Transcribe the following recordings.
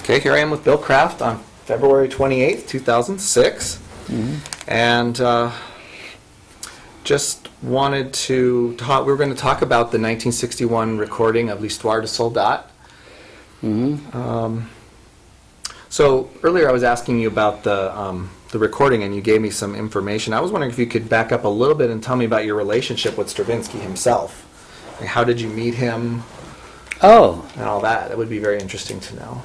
Okay, here I am with Bill Kraft on February 28th, 2006. And just wanted to talk, we were going to talk about the 1961 recording of L'Histoire du Soldat. So earlier I was asking you about the recording, and you gave me some information. I was wondering if you could back up a little bit and tell me about your relationship with Stravinsky himself. Like, how did you meet him? Oh. And all that. That would be very interesting to know.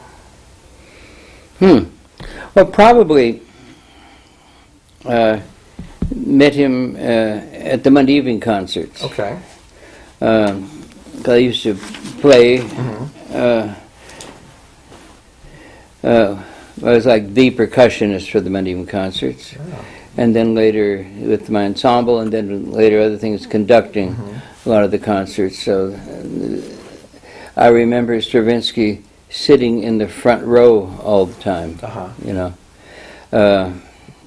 Well, probably met him at the Monday evening concerts. Okay. 'Cause I used to play. I was like the percussionist for the Monday evening concerts. Oh. And then later with my ensemble, and then later other things, conducting a lot of the concerts. So I remember Stravinsky sitting in the front row all the time, you know.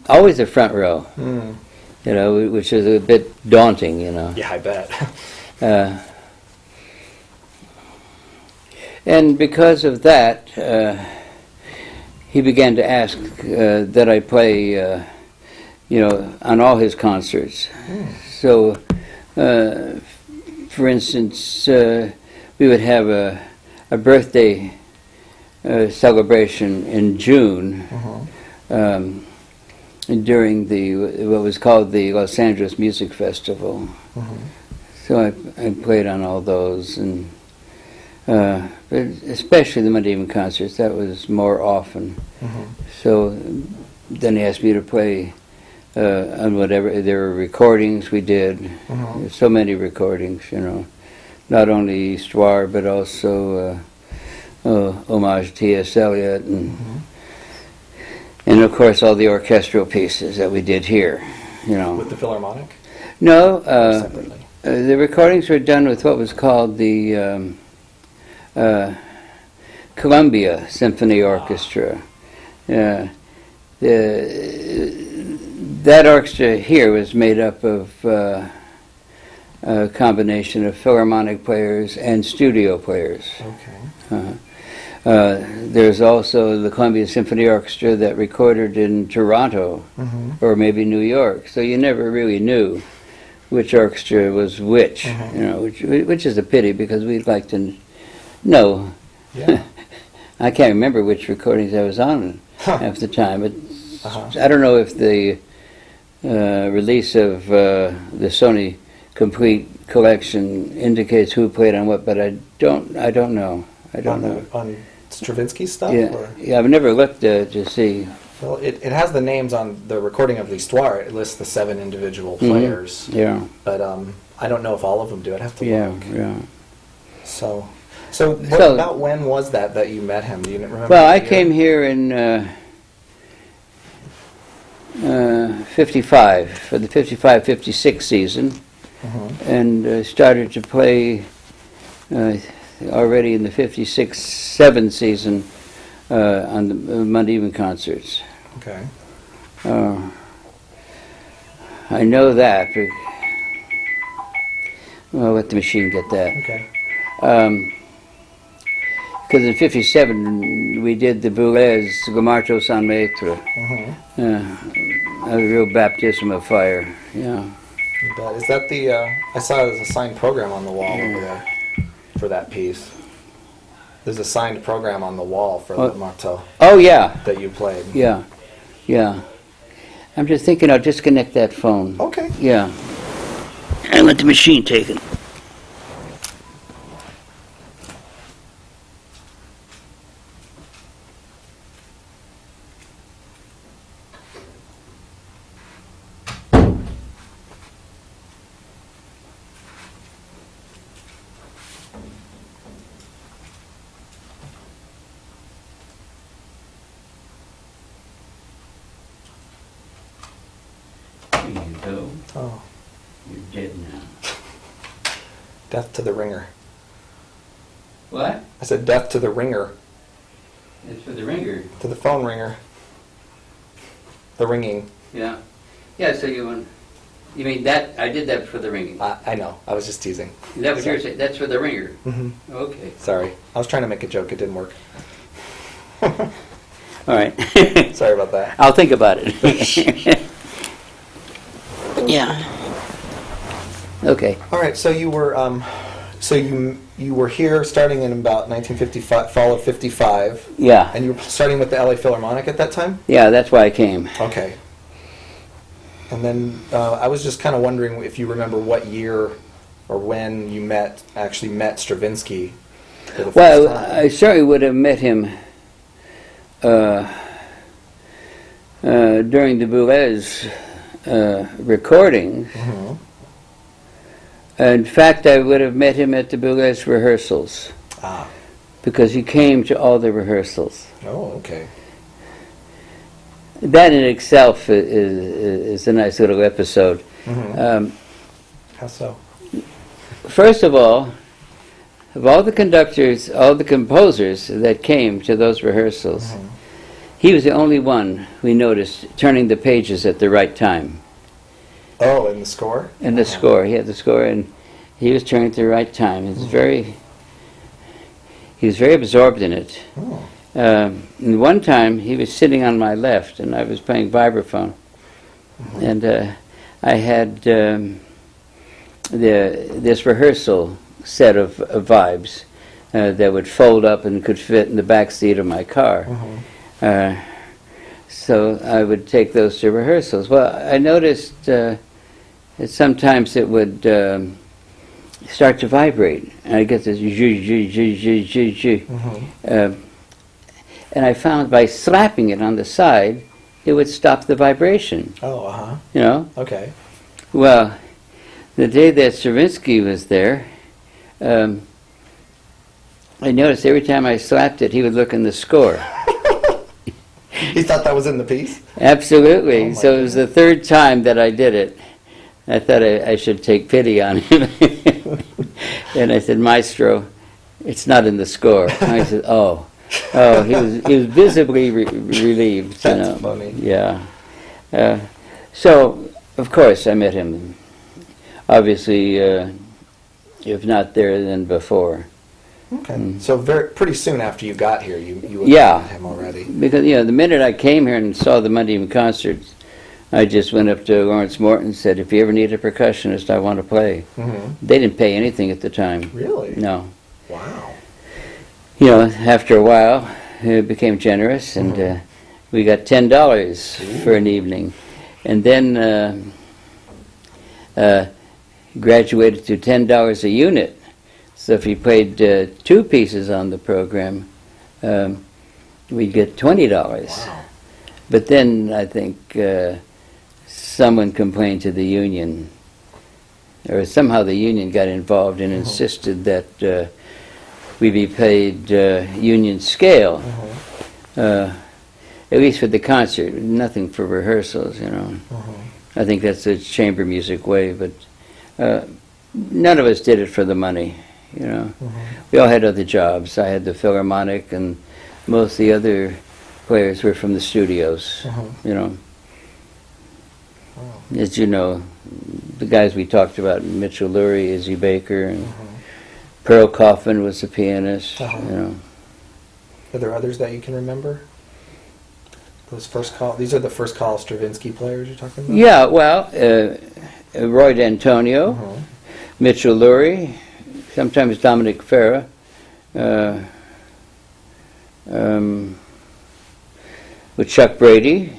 Always the front row, you know, which is a bit daunting, you know. Yeah, I bet. And because of that, he began to ask that I play, you know, on all his concerts. So, for instance, we would have a birthday celebration in June during the what was called the Los Angeles Music Festival. So I played on all those, and but especially the Monday evening concerts. That was more often. So then he asked me to play on whatever. There were recordings we did. So many recordings, you know, not only Histoire but also Homage to T.S. Eliot, and of course all the orchestral pieces that we did here, you know. With the Philharmonic? No, Separately? The recordings were done with what was called the Columbia Symphony Orchestra. That orchestra here was made up of a combination of Philharmonic players and studio players. Okay. There's also the Columbia Symphony Orchestra that recorded in Toronto or maybe New York. So you never really knew which orchestra was which, you know, which is a pity, because we'd like to know. Yeah. I can't remember which recordings I was on half the time, but I don't know if the release of the Sony Complete Collection indicates who played on what, but I don't know. I don't know. On Stravinsky stuff? Yeah, Or? yeah, I've never looked to see. Well, it has the names on the recording of L'Histoire. It lists the 7 individual players. Yeah. But I don't know if all of them do. I'd have to look. Yeah. So about when was that you met him? Do you remember? Well, I came here in 55 for the 55-56 season, and started to play already in the 56-7 season on the Monday evening concerts. Okay. I know that. I'll let the machine get that. Okay. Because in 57 we did the Boulez Gomarto San Maître. A real baptism of fire. Yeah. You bet. Is that the? I saw there's a signed program on the wall over there for that piece. There's a signed program on the wall for the Marteau. Oh yeah. That you played. Yeah. I'm just thinking I'll disconnect that phone. Okay. Yeah. And let the machine take it. There you go. Oh, You're dead now. death to the ringer. What? I said death to the ringer. It's for the ringer. To the phone ringer. The ringing. Yeah. Yeah, so you mean that, I did that for the ringing. I know. I was just teasing. Is that what you're saying? That's for the ringer? Mm-hmm. Okay. Sorry. I was trying to make a joke. It didn't work. All right. Sorry about that. I'll think about it. Yeah. Okay. All right, so you were you were here starting in about 1955, fall of 55. Yeah. And you were starting with the LA Philharmonic at that time? Yeah, that's why I came. Okay. And then I was just kind of wondering if you remember what year or when you actually met Stravinsky for the first Well, time. I certainly would have met him during the Boulez recording. Mm-hmm. In fact, I would have met him at the Boulez rehearsals Ah. because he came to all the rehearsals. Oh, okay. That in itself is a nice little episode. Mm-hmm. How so? First of all the conductors, all the composers that came to those rehearsals, Mm-hmm. he was the only one we noticed turning the pages at the right time. Oh, in the score? In the score, he had the score, and he was turning at the right time. He was very absorbed in it. Oh. And one time, he was sitting on my left, and I was playing vibraphone, Mm-hmm. and I had this rehearsal set of vibes that would fold up and could fit in the back seat of my car. Mm-hmm. So I would take those to rehearsals. Well, I noticed that sometimes it would start to vibrate, and I get this Mm-hmm. and I found by slapping it on the side, it would stop the vibration. Oh, uh-huh. You know. Okay. Well, the day that Stravinsky was there, I noticed every time I slapped it, he would look in the score. He thought that was in the piece? Absolutely. Oh, my So it was the third time that I did it. I thought I should take pity on him. And I said, Maestro, it's not in the score. And I said, oh, he was visibly relieved. That's you know. funny. Yeah. So, of course, I met him. Obviously, if not there, then before. Okay. So pretty soon after you got here, you would Yeah. have met him already. Because, the minute I came here and saw the Monday evening concerts, I just went up to Lawrence Morton and said, if you ever need a percussionist, I want to play. Mm-hmm. They didn't pay anything at the time. Really? No. Wow. After a while, it became generous, and we got $10 for an evening. And then graduated to $10 a unit. So if you played 2 pieces on the program, we'd get $20. Wow. But then I think someone complained to the union, or somehow the union got involved and insisted that we be paid union scale, at least for the concert, nothing for rehearsals, I think that's the chamber music way, but none of us did it for the money, We all had other jobs. I had the Philharmonic, and most of the other players were from the studios, Wow. As you know, the guys we talked about, Mitchell Lurie, Izzy Baker, and Pearl Coffin was the pianist, Are there others that you can remember? These are the first call Stravinsky players you're talking about? Yeah, well, Roy D'Antonio, Mitchell Lurie, sometimes Dominic Farah, with Chuck Brady,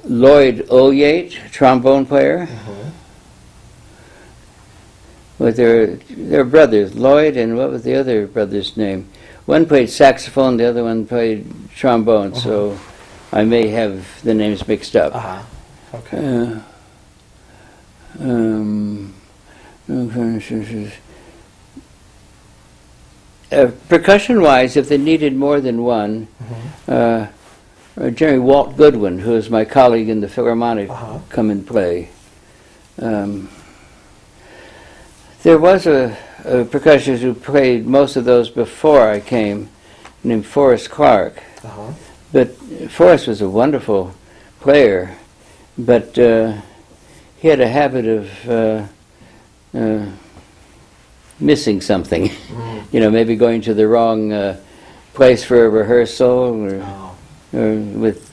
Lloyd Olyate, trombone player, with their brothers, Lloyd and what was the other brother's name? One played saxophone, the other one played trombone, so I may have the names mixed up. Okay. Percussion-wise, if they needed more than one, Jerry Walt Goodwin, who is my colleague in the Philharmonic, come and play. There was a percussionist who played most of those before I came, named Forrest Clark. But Forrest was a wonderful player, but he had a habit of missing something. you know, maybe going to the wrong place for a rehearsal, or with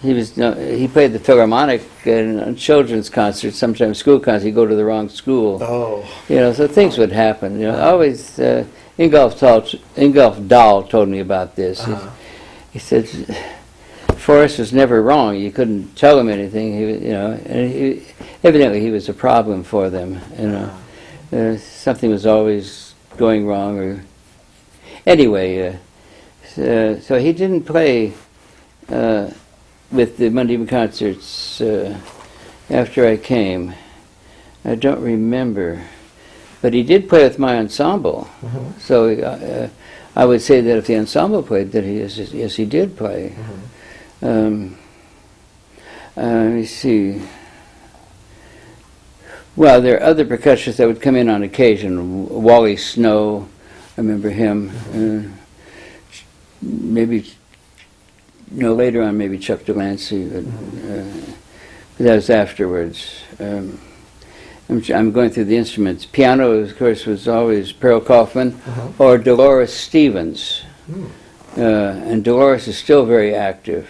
he played the Philharmonic in children's concerts, sometimes school concerts. He'd go to the wrong school. Oh. You know, so things would happen. You know, always. Ingolf Dahl told me about this. He said Forrest was never wrong. You couldn't tell him anything. You know, and evidently he was a problem for them. You know, something was always going wrong. Or anyway, so he didn't play with the Monday evening concerts after I came. I don't remember, but he did play with my ensemble. So I would say that if the ensemble played, that yes, he did play. Let me see. Well, there are other percussionists that would come in on occasion. Wally Snow, I remember him. Maybe, no, later on, maybe Chuck Delancey, but that was afterwards. I'm going through the instruments. Piano, of course, was always Pearl Kaufman or Dolores Stevens. And Dolores is still very active.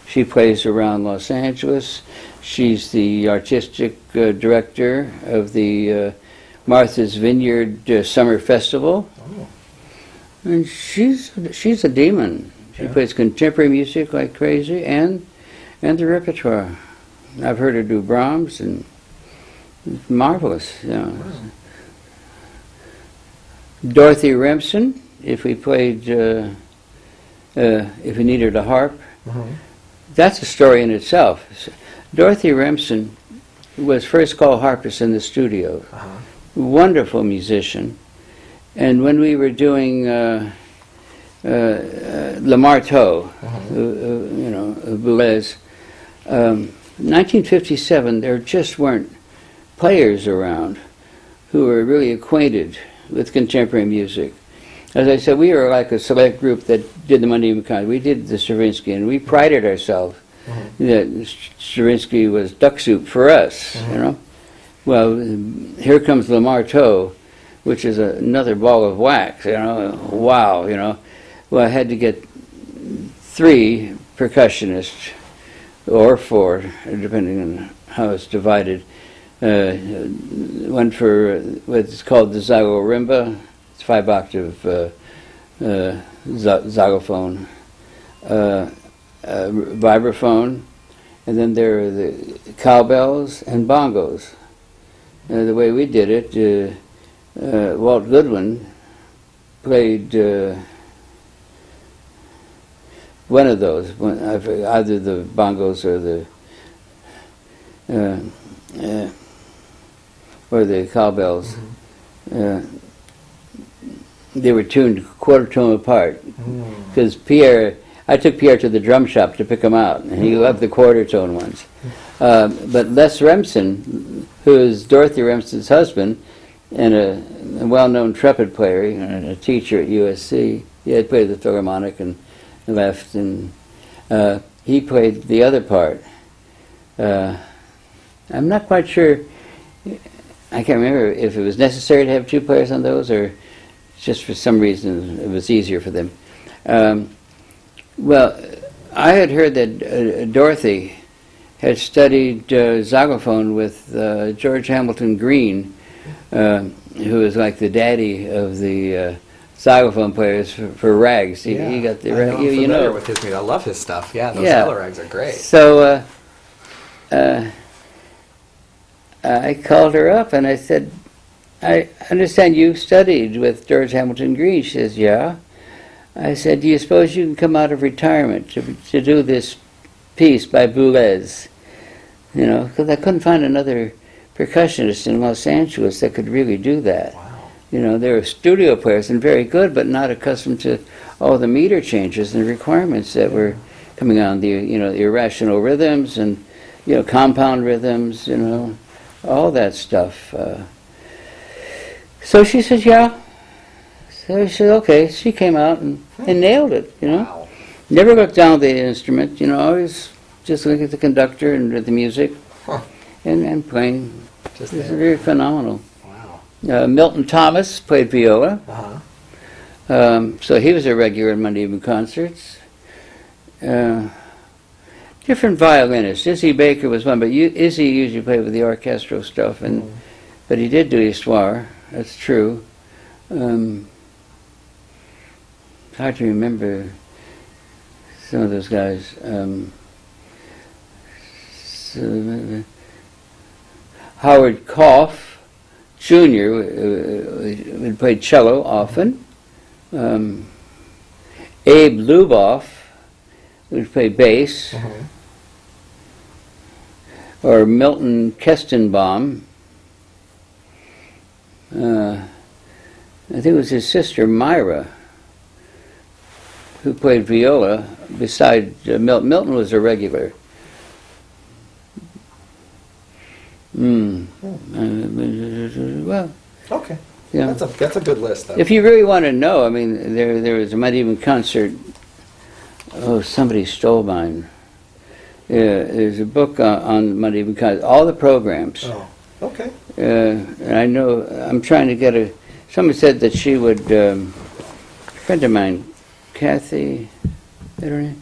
She plays around Los Angeles. She's the artistic director of the Martha's Vineyard Summer Festival. And she's a demon. She plays contemporary music like crazy, and the repertoire. I've heard her do Brahms, and it's marvelous. You know. Dorothy Remsen, if we played, if we needed a harp, that's a story in itself. Dorothy Remsen was first called harpist in the studio. Wonderful musician. And when we were doing Le Marteau, you know, Boulez, 1957, there just weren't players around who were really acquainted with contemporary music. As I said, we were like a select group that did the Monday evening concert. We did the Stravinsky, and we prided ourselves that Stravinsky was duck soup for us, you know. Well, here comes Le Marteau, which is another ball of wax, you know. Wow, you know. Well, I had to get 3 percussionists, or 4, depending on how it's divided. One for what's called the xylorimba, it's 5-octave xylophone, vibraphone, and then there are the cowbells and bongos. The way we did it, Walt Goodwin played one of those, either the bongos or the cowbells. They were tuned quarter tone apart, because I took Pierre to the drum shop to pick him out, and he loved the quarter tone ones. But Les Remsen, who is Dorothy Remsen's husband, and a well-known trumpet player and a teacher at USC, he had played the Philharmonic and left, and he played the other part. I'm not quite sure, I can't remember if it was necessary to have 2 players on those, or just for some reason it was easier for them. Well, I had heard that Dorothy had studied xylophone with George Hamilton Green, who was like the daddy of the xylophone players for rags. He got the I'm familiar with his music. I love his stuff. Yeah, those yellow rags are great. So I called her up and I said, I understand you studied with George Hamilton Green. She says, yeah. I said, do you suppose you can come out of retirement to do this piece by Boulez? You know, because I couldn't find another percussionist in Los Angeles that could really do that. Wow. You know, there were studio players and very good, but not accustomed to all the meter changes and requirements that were coming on, the irrational rhythms and, compound rhythms, all that stuff. So she says, yeah. So she said, okay. She came out and nailed it, Wow. Never looked down at the instrument, always just look at the conductor and at the music and playing. It was very phenomenal. Wow. Milton Thomas played viola. Uh-huh. So he was a regular in Monday evening concerts. Different violinists. Izzy Baker was one, but Izzy usually played with the orchestral stuff, but he did do Histoire. That's true. It's hard to remember some of those guys. Howard Koff Jr. Played cello often. Abe Luboff would play bass. Or Milton Kestenbaum. I think it was his sister Myra who played viola beside Milton. Milton was a regular. Well, Okay. yeah. That's a good list, though. If you really want to know, I mean, there was a Mighty Even concert. Oh, somebody stole mine. Yeah, there's a book on Mighty Even concert, all the programs. Oh, okay. And I know I'm trying to get Someone said that she would. A friend of mine, Kathy, is that her name?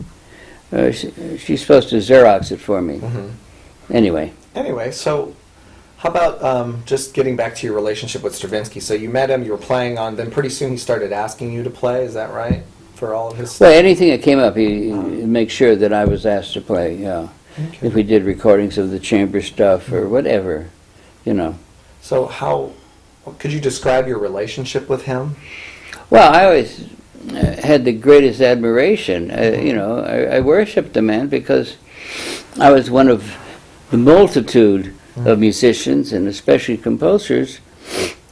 She's supposed to Xerox it for me. Anyway. Anyway, so how about just getting back to your relationship with Stravinsky? So you met him, you were playing on, then pretty soon he started asking you to play, is that right? For all of his Well, anything that came up, he'd make sure that I was asked to play, yeah. Okay. If we did recordings of the chamber stuff or whatever, you know. So could you describe your relationship with him? Well, I always had the greatest admiration. You know, I worshipped the man because I was one of the multitude of musicians, and especially composers,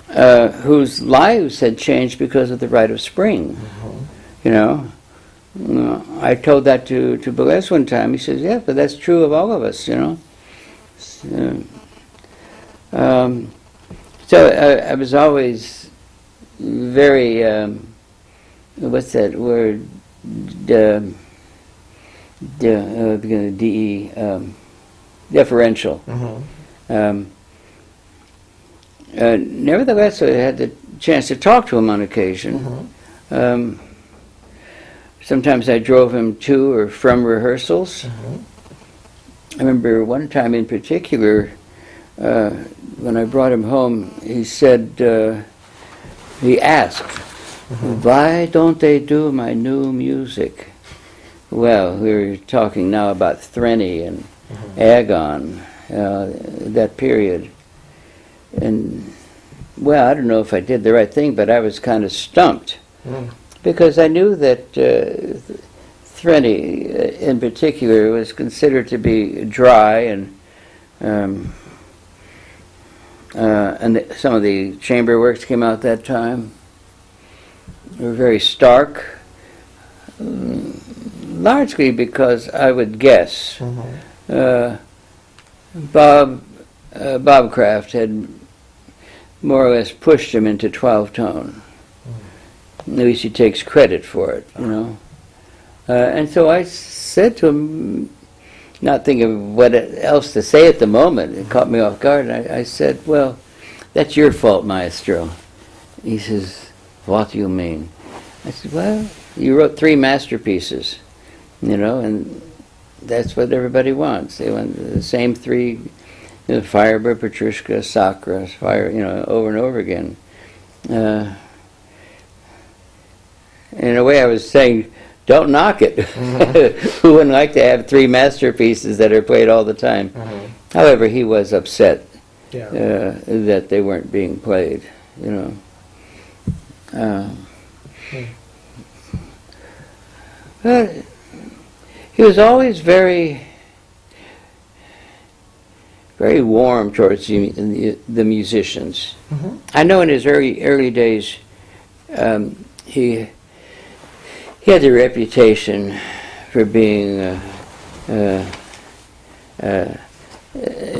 whose lives had changed because of the Rite of Spring. You know, I told that to Boulez one time. He says, "Yeah, but that's true of all of us." You know. So I was always very what's that word? Deferential. Nevertheless, I had the chance to talk to him on occasion. Sometimes I drove him to or from rehearsals. I remember one time in particular, when I brought him home, he said, he asked, "Why don't they do my new music?" Well, we're talking now about Threnny and Agon, that period. And, well, I don't know if I did the right thing, but I was kind of stumped. Because I knew that Threnny, in particular, was considered to be dry, and some of the chamber works came out that time. They were very stark, largely because I would guess Bob Kraft had more or less pushed him into 12-tone. At least he takes credit for it, you know. And so I said to him, not thinking of what else to say at the moment, it caught me off guard, and I said, "Well, that's your fault, maestro." He says, "What do you mean?" I said, "Well, you wrote 3 masterpieces, you know, and that's what everybody wants. They want the same 3, you know, Firebird, Petrushka, Sakura, Fire, you know, over and over again." In a way, I was saying, don't knock it. Who wouldn't like to have 3 masterpieces that are played all the time? However, he was upset that they weren't being played, you know. But he was always very, very warm towards the musicians. I know in his early days, he had the reputation for being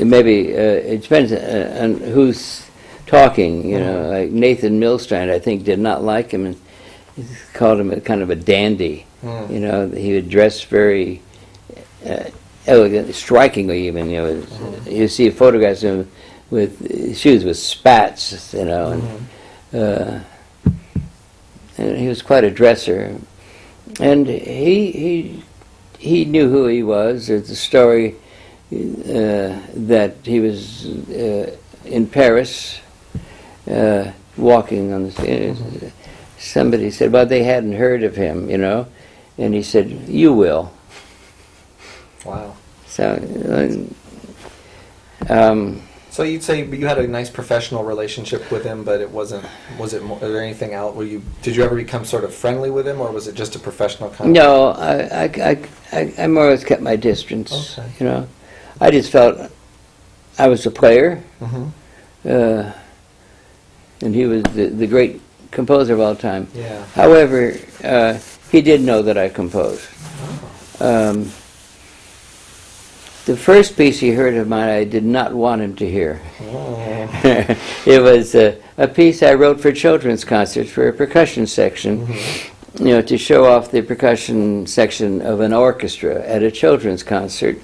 maybe it depends on who's talking. You know, like Nathan Milstein, I think, did not like him and he called him a kind of a dandy. You know, he would dress very elegant, strikingly even. You know, you see photographs of him with shoes with spats, you know, and he was quite a dresser. And he knew who he was. There's a story that he was in Paris, walking on the street. Somebody said, well, they hadn't heard of him, you know, and he said, you will. Wow. So, so you'd say you had a nice professional relationship with him, but it wasn't. Was there anything out? Did you ever become sort of friendly with him, or was it just a professional kind of? no, I more or less kept my distance. Okay. You know, I just felt I was a player, and he was the great composer of all time. Yeah. However, he did know that I composed. The first piece he heard of mine, I did not want him to hear. It was a piece I wrote for children's concerts for a percussion section, you know, to show off the percussion section of an orchestra at a children's concert.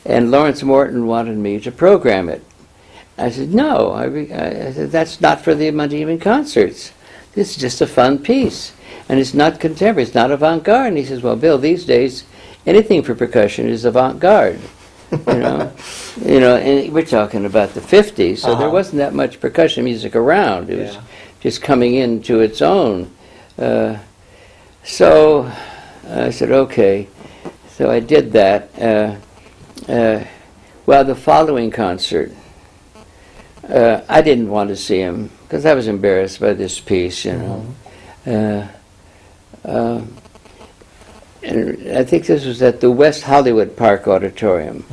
And Lawrence Morton wanted me to program it. I said, no. I said, that's not for the Monday evening concerts. This is just a fun piece. And it's not contemporary, it's not avant-garde. And he says, well, Bill, these days, anything for percussion is avant-garde. You know, and we're talking about the 50s, so there wasn't that much percussion music around. It was just coming into its own. So I said, okay. So I did that. Well, the following concert, I didn't want to see him because I was embarrassed by this piece, you know. And I think this was at the West Hollywood Park Auditorium,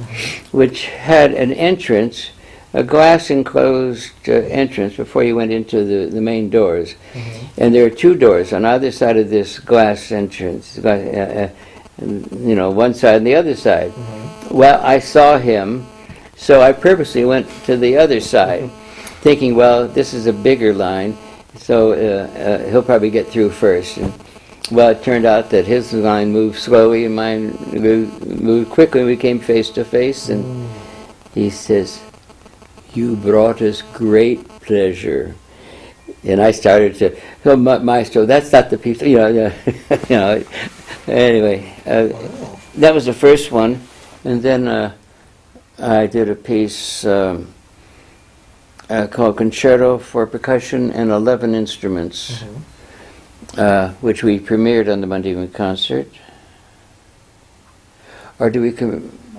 which had an entrance, a glass enclosed entrance before you went into the main doors. And there are two doors on either side of this glass entrance, you know, one side and the other side. Well, I saw him, so I purposely went to the other side, thinking, well, this is a bigger line, so he'll probably get through first. And, well, it turned out that his line moved slowly and mine moved quickly. We came face to face, and he says, you brought us great pleasure. And I started to, so Maestro, that's not the piece, you know, you know. Anyway, that was the first one. And then I did a piece called Concerto for Percussion and 11 Instruments. Which we premiered on the Monday evening concert. Or do we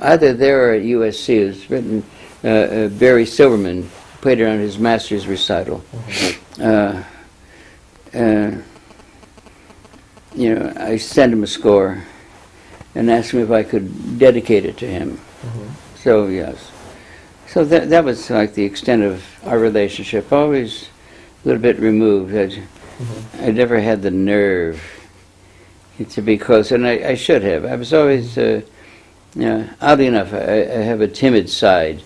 either there or at USC? It was written, Barry Silverman played it on his master's recital. You know, I sent him a score and asked him if I could dedicate it to him. So yes. So that was like the extent of our relationship, always a little bit removed. I never had the nerve to be close, and I should have. I was always, you know, oddly enough, I have a timid side,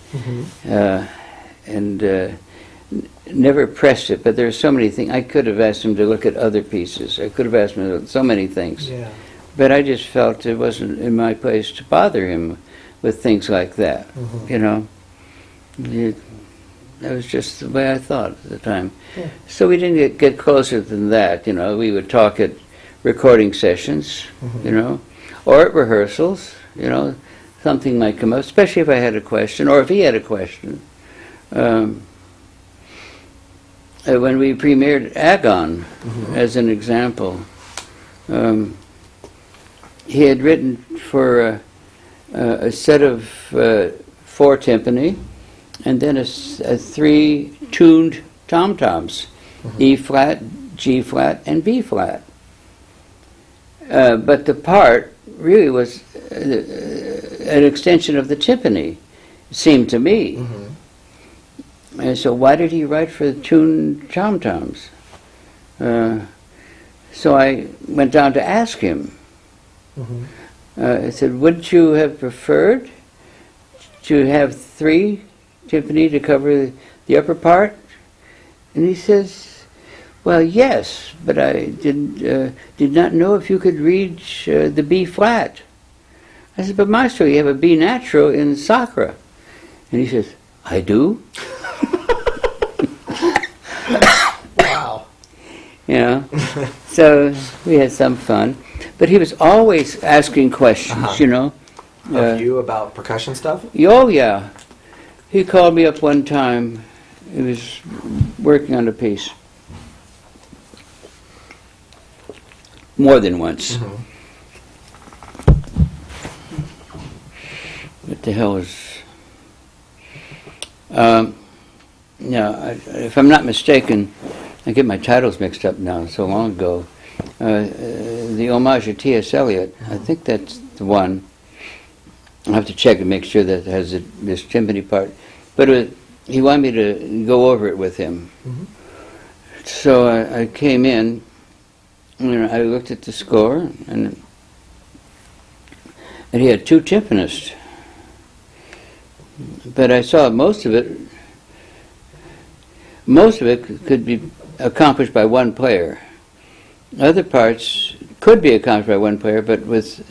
and never pressed it, but there are so many things. I could have asked him to look at other pieces. I could have asked him to look at so many things. But I just felt it wasn't in my place to bother him with things like that, you know. That was just the way I thought at the time. So we didn't get closer than that, you know. We would talk at recording sessions, you know, or at rehearsals, you know. Something might come up, especially if I had a question, or if he had a question. When we premiered Agon, as an example, he had written for a set of 4 timpani, and then a 3 tuned tom-toms, E flat, G flat, and B flat. But the part really was an extension of the timpani, it seemed to me. And so why did he write for the tuned tom-toms? So I went down to ask him. I said, wouldn't you have preferred to have 3 timpani to cover the upper part? And he says, well, yes, but I did not know if you could reach the B flat. I said, but Maestro, you have a B natural in Sacra. And he says, I do? you know. So we had some fun. But he was always asking questions, you know. Of you about percussion stuff? Oh, yeah. He called me up one time. He was working on a piece. More than once. What the hell is... if I'm not mistaken, I get my titles mixed up now, so long ago. The Homage to T.S. Eliot, I think that's the one. I'll have to check and make sure that it has this timpani part. But he wanted me to go over it with him. So I came in, and I looked at the score, and he had two timpanists. But I saw most of it could be accomplished by one player. Other parts could be accomplished by one player, but with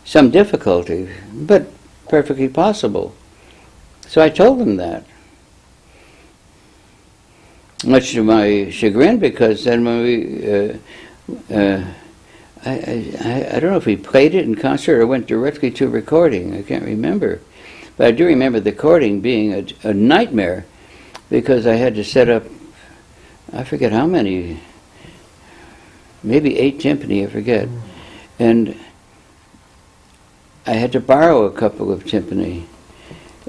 some difficulty, but perfectly possible. So I told him that. Much to my chagrin, because then when I don't know if we played it in concert or went directly to recording. I can't remember. But I do remember the recording being a nightmare, because I had to set up, I forget how many, maybe 8 timpani, I forget. And I had to borrow a couple of timpani.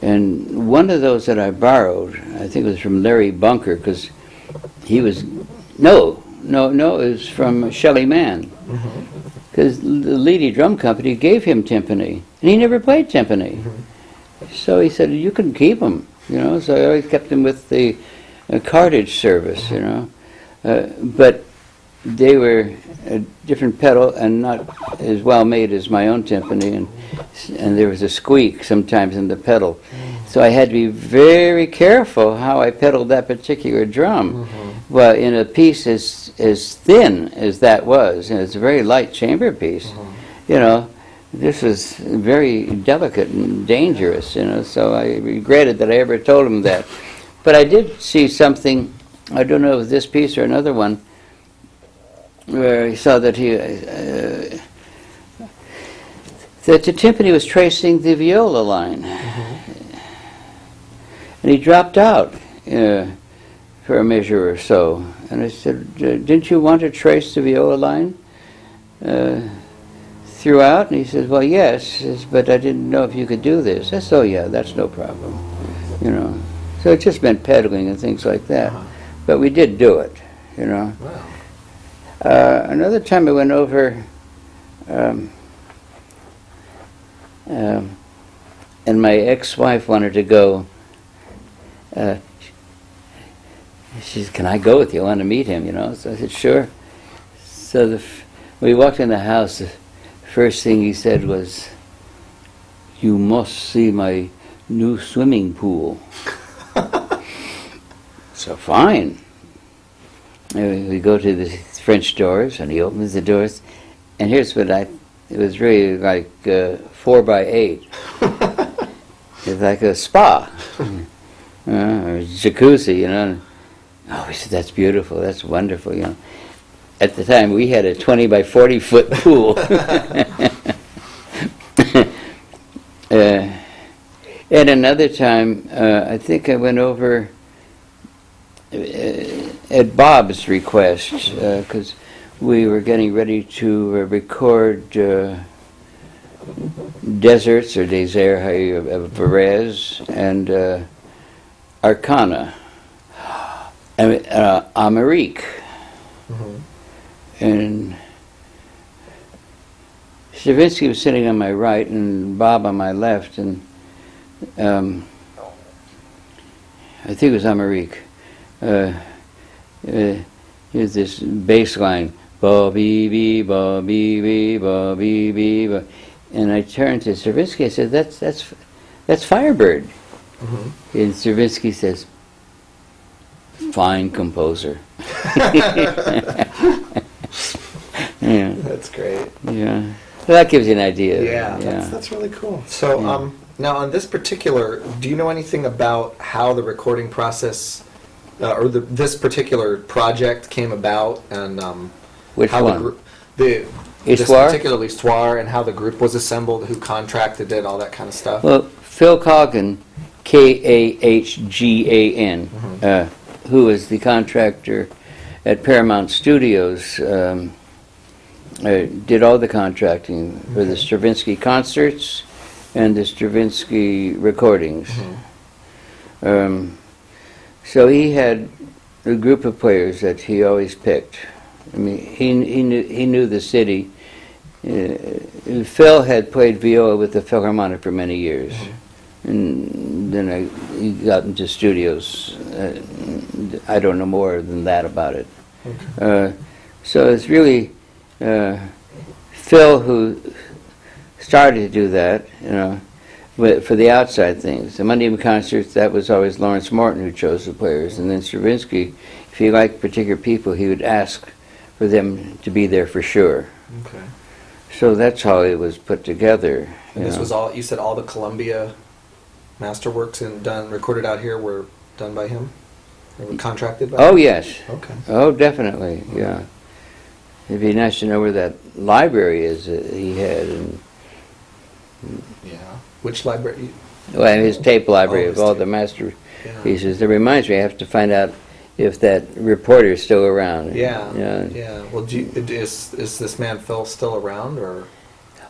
And one of those that I borrowed, I think it was from Larry Bunker, because he was, no, it was from Shelley Mann. Because the Leedy Drum Company gave him timpani, and he never played timpani. So he said, you can keep them, you know. So I always kept them with the cartage service, you know. But they were a different pedal and not as well made as my own timpani, and there was a squeak sometimes in the pedal. So I had to be very careful how I pedaled that particular drum. Well, in a piece as thin as that was, and it's a very light chamber piece, you know, this was very delicate and dangerous, you know, so I regretted that I ever told him that. But I did see something, I don't know if it was this piece or another one, where he saw that that the timpani was tracing the viola line. And he dropped out for a measure or so. And I said, didn't you want to trace the viola line throughout? And he said, well, yes, but I didn't know if you could do this. I said, oh, yeah, that's no problem, you know. So it just meant pedaling and things like that. But we did do it, you know. Wow. Another time I went over, and my ex-wife wanted to go. She said, can I go with you? I want to meet him, you know. So I said, sure. So we walked in the house. The first thing he said was, you must see my new swimming pool. So fine. We go to the French doors, and he opens the doors, and here's what it was really like 4 by 8. It's like a spa, or jacuzzi, you know. Oh, he said, that's beautiful, that's wonderful, you know. At the time, we had a 20 by 40 foot pool. And another time, I think I went over at Bob's request, because we were getting ready to record Deserts, or Desert, Varese, and Arcana, and Amérique. And Stravinsky was sitting on my right and Bob on my left, and I think it was Amérique. Here's this bass line, ba bee bee ba bee bee ba bee bee ba, and I turned to Stravinsky. I said, "That's Firebird." And Stravinsky says, "Fine composer." Yeah. That's great. Yeah. Well, that gives you an idea. Yeah, that's really cool. So now on this particular, do you know anything about how the recording process this particular project came about, and Which how one? this Histoire? particular histoire, and how the group was assembled, who contracted it, all that kind of stuff. Well, Phil Coggan, Kahgan, who is the contractor at Paramount Studios, did all the contracting for the Stravinsky concerts and the Stravinsky recordings. So he had a group of players that he always picked. I mean, he knew the city. Phil had played viola with the Philharmonic for many years, and then he got into studios. I don't know more than that about it. So it's really Phil who started to do that, for the outside things. The Monday evening concerts, that was always Lawrence Morton who chose the players, and then Stravinsky, if he liked particular people, he would ask for them to be there for sure. Okay. So that's how it was put together. And this was all, you said all the Columbia masterworks and recorded out here were done by him? They were contracted by him? Oh, yes. Okay. Oh, definitely, yeah. It'd be nice to know where that library is that he had. Yeah. Which library? Well, his tape library Oh, of his all tape. the masterpieces. That reminds me, I have to find out if that reporter is still around. Yeah. Yeah. Yeah. Well, is this man Phil still around, or?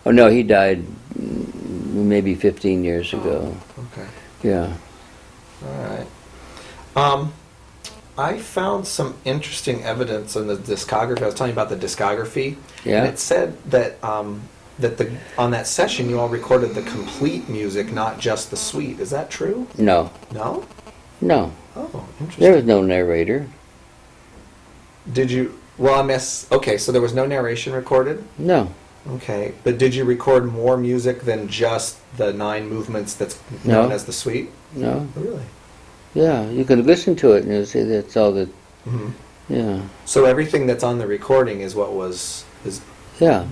Oh, no, he died maybe 15 years ago. Okay. Yeah. All right. I found some interesting evidence in the discography. I was telling you about the discography. Yeah. And it said that on that session you all recorded the complete music, not just the suite. Is that true? No. No? No. Oh, interesting. There was no narrator. Did you? Well, okay, so there was no narration recorded. No. Okay, but did you record more music than just the 9 movements that's known No. as the suite? No. Oh, really? Yeah, you could listen to it and you'll see that's all that. Mm-hmm. Yeah. So everything that's on the recording is what was Yeah.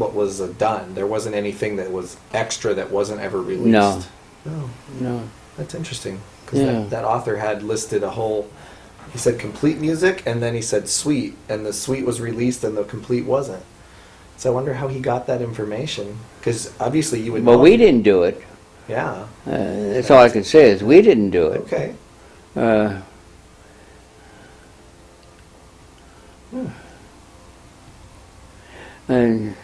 done. There wasn't anything that was extra that wasn't ever released. No. Oh, No. that's interesting. Because Yeah. that author had listed a whole. He said complete music, and then he said suite, and the suite was released, and the complete wasn't. So I wonder how he got that information. Because obviously you would. Well, know we if- didn't do it. Yeah. That's all I can say is we didn't do it. Okay. And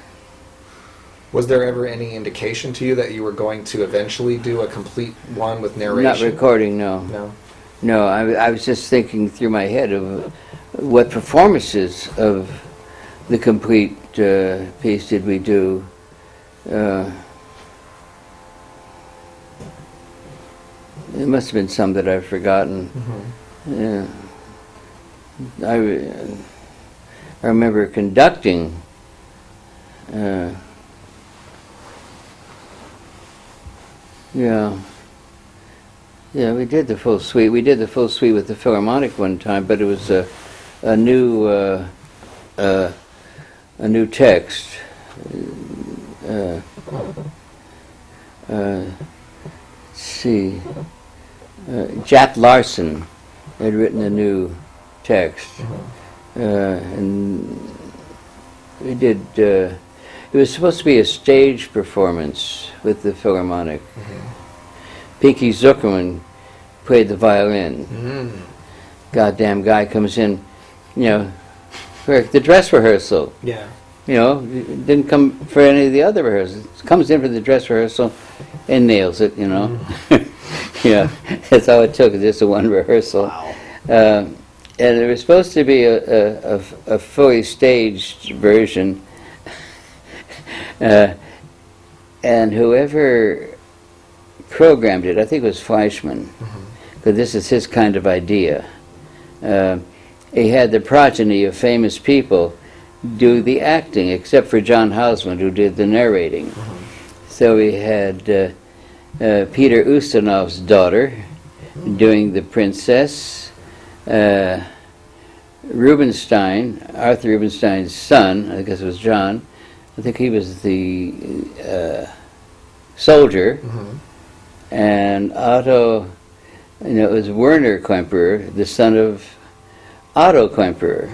Was there ever any indication to you that you were going to eventually do a complete one with narration? not recording, no. No. No, I was just thinking through my head of what performances of the complete piece did we do. It must have been some that I've forgotten. Yeah. I remember conducting yeah, we did the full suite. We did the full suite with the Philharmonic one time, but it was a new text. Let's see. Jack Larson had written a new text, and we did. It was supposed to be a stage performance with the Philharmonic. Pinky Zuckerman played the violin. Goddamn guy comes in, for the dress rehearsal. Yeah. Didn't come for any of the other rehearsals. Comes in for the dress rehearsal and nails it, Yeah, that's all it took, just a one rehearsal. Wow. And there was supposed to be a fully staged version. And whoever programmed it, I think it was Fleischman, because this is his kind of idea. He had the progeny of famous people do the acting, except for John Houseman, who did the narrating. So we had Peter Ustinov's daughter doing the princess, Rubinstein, Arthur Rubinstein's son, I guess it was John, I think he was the soldier, and Otto, it was Werner Klemperer, the son of Otto Klemperer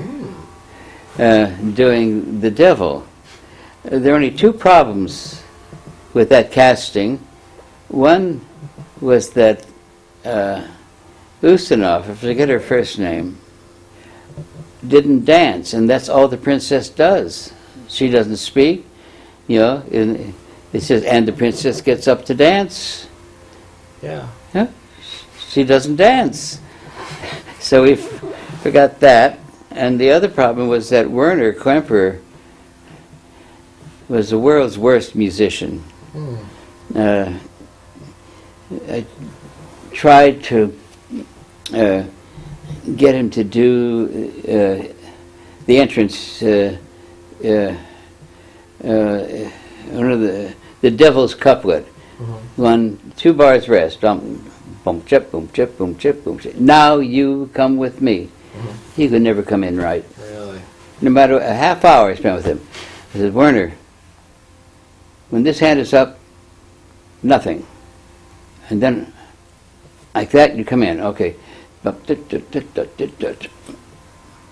doing the devil. There are only two problems with that casting. One was that Ustinov, I forget her first name, didn't dance, and that's all the princess does. She doesn't speak, you know, and it says, and the princess gets up to dance. Yeah. Yeah? She doesn't dance. So we forgot that. And the other problem was that Werner Klemperer was the world's worst musician. I tried to get him to do the entrance, one of the Devil's Couplet. Two bars rest. Boom, chip, boom, chip, boom, chip, boom, chip. Now you come with me. He could never come in right. Really? No matter a half hour I spent with him. I said, Werner, when this hand is up, nothing. And then, like that, you come in. Okay.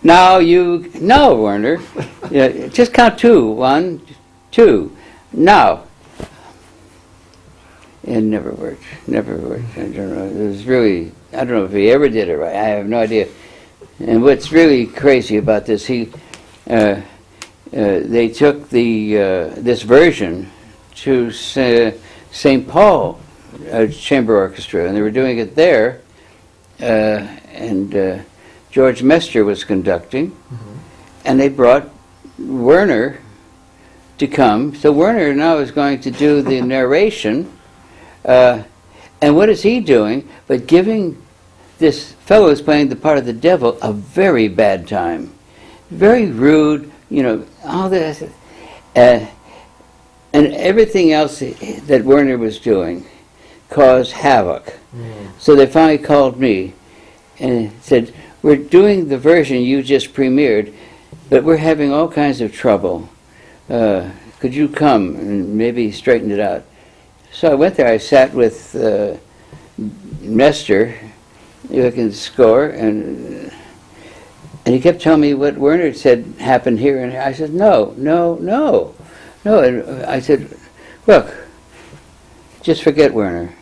Now you, no, Werner. Yeah, just count two. 1, 2. Now. It never worked. Never worked. I don't know. It was really, I don't know if he ever did it right. I have no idea. And what's really crazy about this, they took this version to St. Paul Chamber Orchestra, and they were doing it there, and George Mester was conducting, and they brought Werner to come. So Werner now is going to do the narration, and what is he doing but giving this fellow who's playing the part of the devil a very bad time. Very rude, you know, all this. And everything else that Werner was doing caused havoc. So they finally called me and said, we're doing the version you just premiered, but we're having all kinds of trouble. Could you come and maybe straighten it out? So I went there, I sat with Mester, looking at the score, and he kept telling me what Werner said happened here, and I said, no. And I said, look, just forget Werner,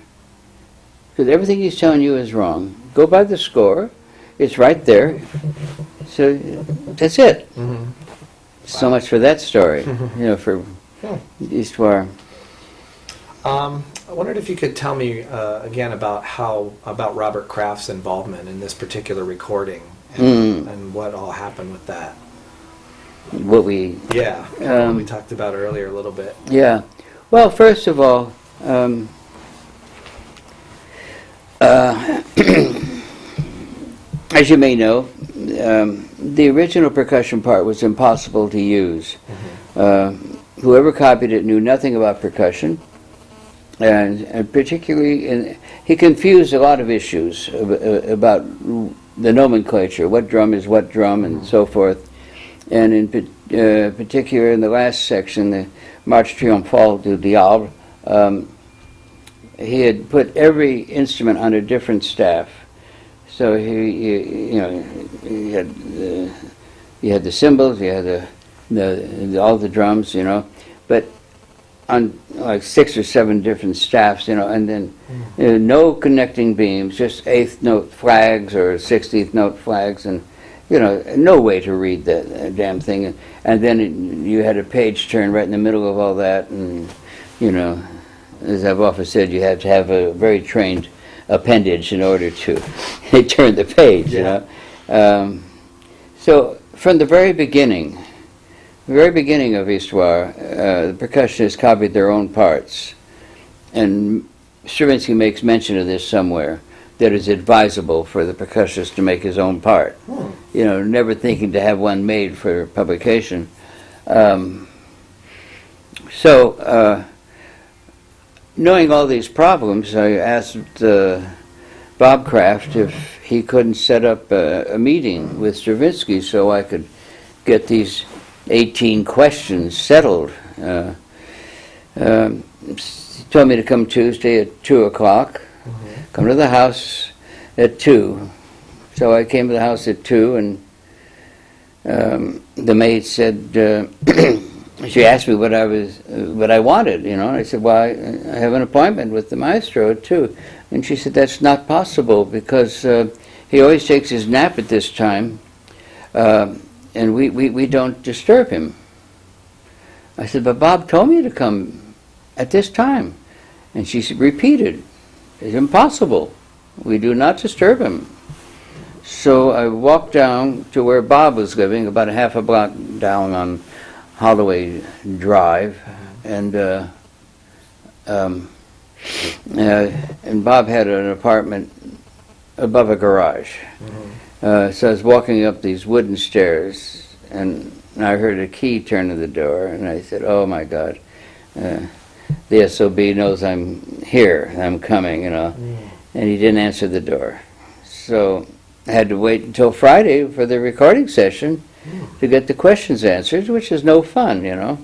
because everything he's telling you is wrong. Go by the score, it's right there, so that's it. So much for that story, you know, for Histoire. I wondered if you could tell me again about Robert Kraft's involvement in this particular recording and what all happened with that. What we we talked about earlier a little bit. Yeah. Well, first of all, as you may know, the original percussion part was impossible to use. Whoever copied it knew nothing about percussion. And particularly, he confused a lot of issues about the nomenclature, what drum is what drum, and so forth. And in particular, in the last section, the Marche Triomphale du Diable, he had put every instrument on a different staff. So you had the cymbals, you had all the drums, you know, but on like 6 or 7 different staffs, you know, and then no connecting beams, just 8th note flags or 16th note flags, and you know, no way to read that damn thing. And then you had a page turn right in the middle of all that, and you know, as I've often said, you have to have a very trained appendage in order to turn the page, you know. So from the very beginning of Histoire, the percussionists copied their own parts. And Stravinsky makes mention of this somewhere, that it's advisable for the percussionist to make his own part. You know, never thinking to have one made for publication. Knowing all these problems, I asked Bob Kraft if he couldn't set up a meeting with Stravinsky so I could get these 18 questions settled. He told me to come Tuesday at 2 o'clock, come to the house at 2. So I came to the house at 2, and the maid said, she asked me what I wanted, you know, and I said, well, I have an appointment with the maestro at 2. And she said, that's not possible because he always takes his nap at this time, and we don't disturb him. I said, but Bob told me to come at this time. And she repeated, it's impossible. We do not disturb him. So I walked down to where Bob was living, about a half a block down on Holloway Drive, and Bob had an apartment above a garage. So I was walking up these wooden stairs, and I heard a key turn in the door, and I said, oh my God, the SOB knows I'm here, I'm coming, you know. And he didn't answer the door. So I had to wait until Friday for the recording session to get the questions answered, which is no fun, you know.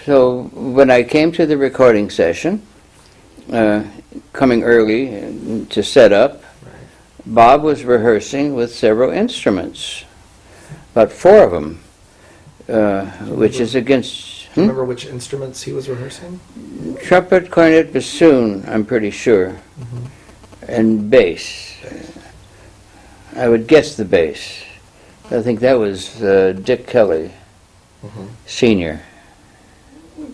So when I came to the recording session, coming early to set up, Bob was rehearsing with several instruments, about 4 of them, which is against... Do you remember which instruments he was rehearsing? Trumpet, cornet, bassoon, I'm pretty sure, and bass. I would guess the bass. I think that was Dick Kelly, Senior. It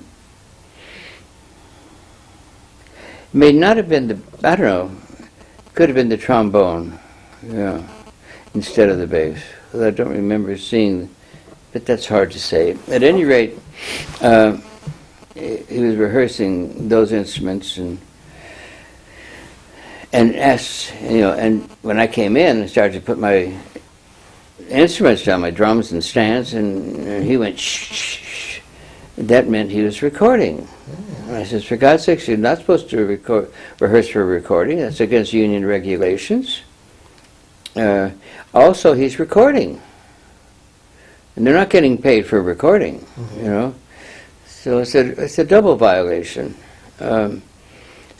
may not have been the, I don't know, could have been the trombone, yeah, instead of the bass. I don't remember seeing, but that's hard to say. At any rate, he was rehearsing those instruments and asked, you know, and when I came in and started to put my instruments down, my drums and stands, and he went shh, shh, shh. That meant he was recording. And I said, for God's sakes, you're not supposed to rehearse for recording. That's against union regulations. Also, he's recording. And they're not getting paid for recording, you know. So it's a double violation. So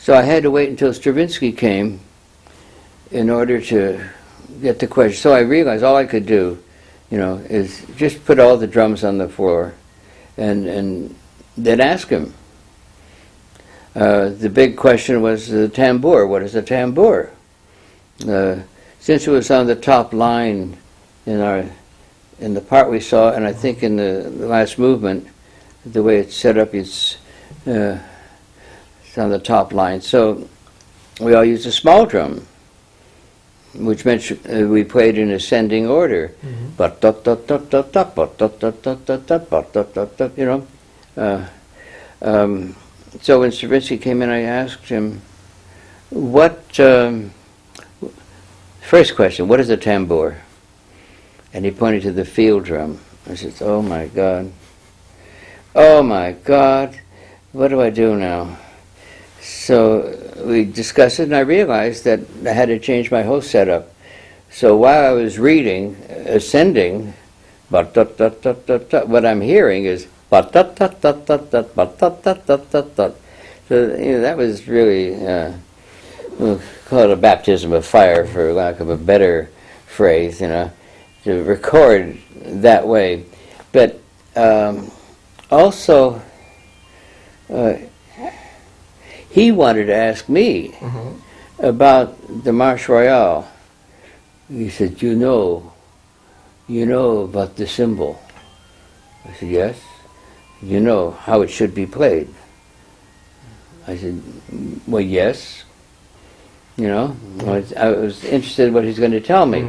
I had to wait until Stravinsky came in order to get the question. So I realized all I could do, you know, is just put all the drums on the floor and then ask him. The big question was the tambour. What is a tambour? Since it was on the top line in the part we saw, and I think in the last movement, the way it's set up, it's on the top line. So we all used a small drum, which meant we played in ascending order. You know. So when Stravinsky came in, I asked him, first question, what is a tambour? And he pointed to the field drum. I said, oh my God, what do I do now? So we discussed it, and I realized that I had to change my whole setup. So while I was reading, ascending, what I'm hearing is so, you know, that was really, we'll call it a baptism of fire, for lack of a better phrase, you know, to record that way. But also, he wanted to ask me about the Marche Royale. He said, you know about the symbol? I said, yes. You know how it should be played? I said, well, yes. You know, I was interested in what he's going to tell me,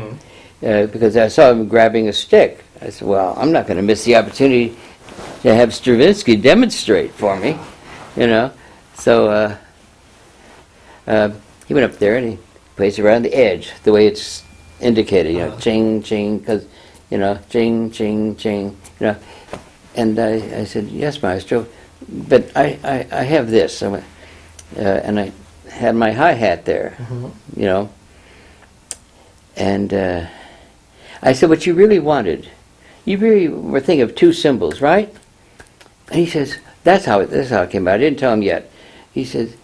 because I saw him grabbing a stick. I said, well, I'm not going to miss the opportunity to have Stravinsky demonstrate for me, you know. So he went up there and he plays around the edge, the way it's indicated, you know, ching, ching, because, you know, ching, ching, ching, you know. And I said, yes, maestro, but I have this. And I had my hi-hat there, you know. And I said, what you really wanted, you really were thinking of 2 symbols, right? And he says, that's how it came out. I didn't tell him yet. He says,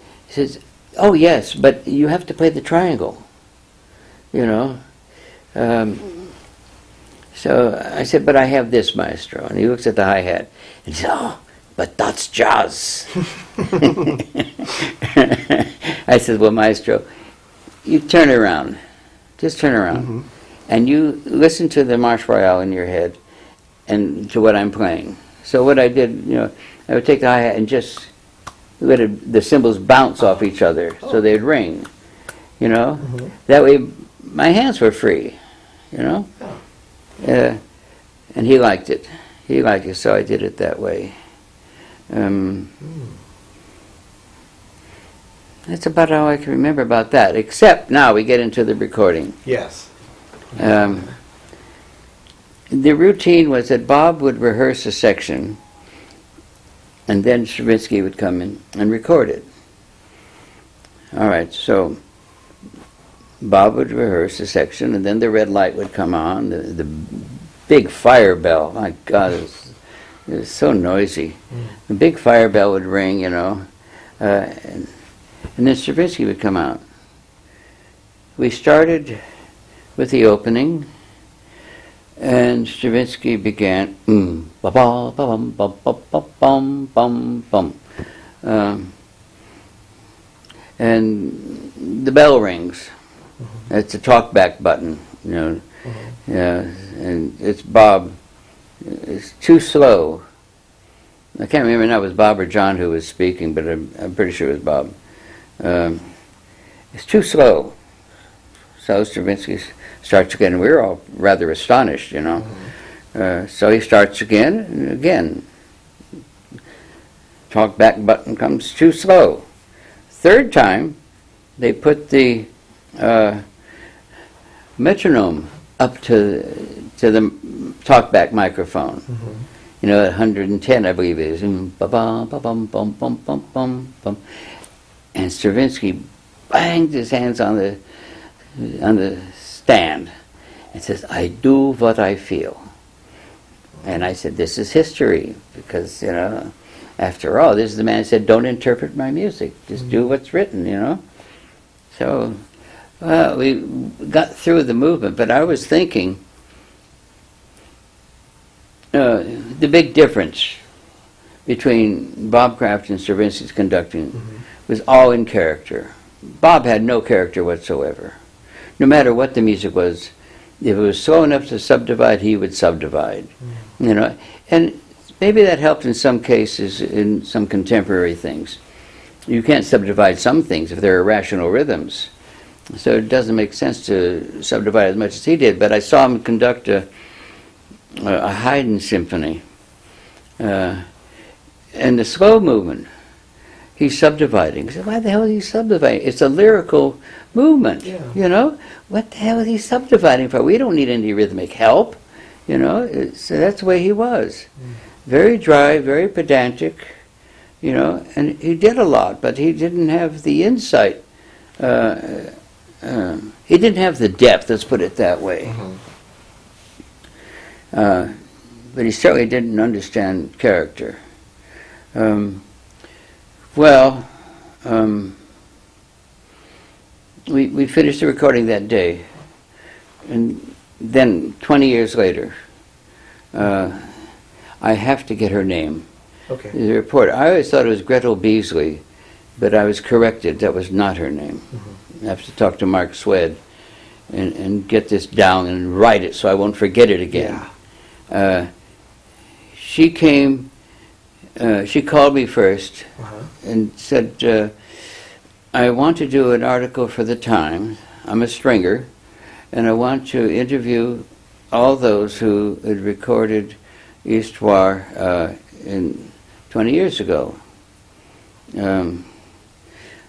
oh, yes, but you have to play the triangle, you know. So I said, but I have this, maestro. And he looks at the hi-hat and he says, oh, but that's jazz. I said, well, maestro, you turn around. Just turn around. And you listen to the Marche Royale in your head and to what I'm playing. So what I did, I would take the hi-hat and just let the cymbals bounce off each other so they'd ring, That way my hands were free, and he liked it. He liked it, so I did it that way. That's about all I can remember about that, except now we get into the recording. Yes. The routine was that Bob would rehearse a section, and then Stravinsky would come in and record it. All right, so Bob would rehearse a section, and then the red light would come on, the big fire bell. My God, it was so noisy. The big fire bell would ring, and then Stravinsky would come out. We started with the opening, and Stravinsky began, ba ba ba bum bum bum bum bum bum, and the bell rings. It's a talkback button, Yeah, and it's Bob. It's too slow. I can't remember now if it was Bob or John who was speaking, but I'm pretty sure it was Bob. It's too slow. So Stravinsky starts again, and we were all rather astonished, So he starts again and again. Talkback button comes too slow. Third time, they put the metronome up to the talkback microphone. At 110, I believe it is. And Stravinsky banged his hands on the stand and says, I do what I feel. And I said, this is history, because, after all, this is the man who said, don't interpret my music, just do what's written, So, we got through the movement, but I was thinking, the big difference between Bob Kraft and Stravinsky's conducting was all in character. Bob had no character whatsoever. No matter what the music was, if it was slow enough to subdivide, he would subdivide. And maybe that helped in some cases in some contemporary things. You can't subdivide some things if they're irrational rhythms. So it doesn't make sense to subdivide as much as he did. But I saw him conduct a Haydn symphony. And the slow movement, he's subdividing. I said, why the hell is he subdividing? It's a lyrical movement, What the hell is he subdividing for? We don't need any rhythmic help, So that's the way he was. Very dry, very pedantic, and he did a lot, but he didn't have the insight. He didn't have the depth, let's put it that way. But he certainly didn't understand character. We finished the recording that day, and then 20 years later, I have to get her name. Okay. The report. I always thought it was Gretel Beasley, but I was corrected. That was not her name. I have to talk to Mark Swed and get this down and write it so I won't forget it again. She came. She called me first and said, I want to do an article for the Times. I'm a stringer, and I want to interview all those who had recorded Histoire in 20 years ago. I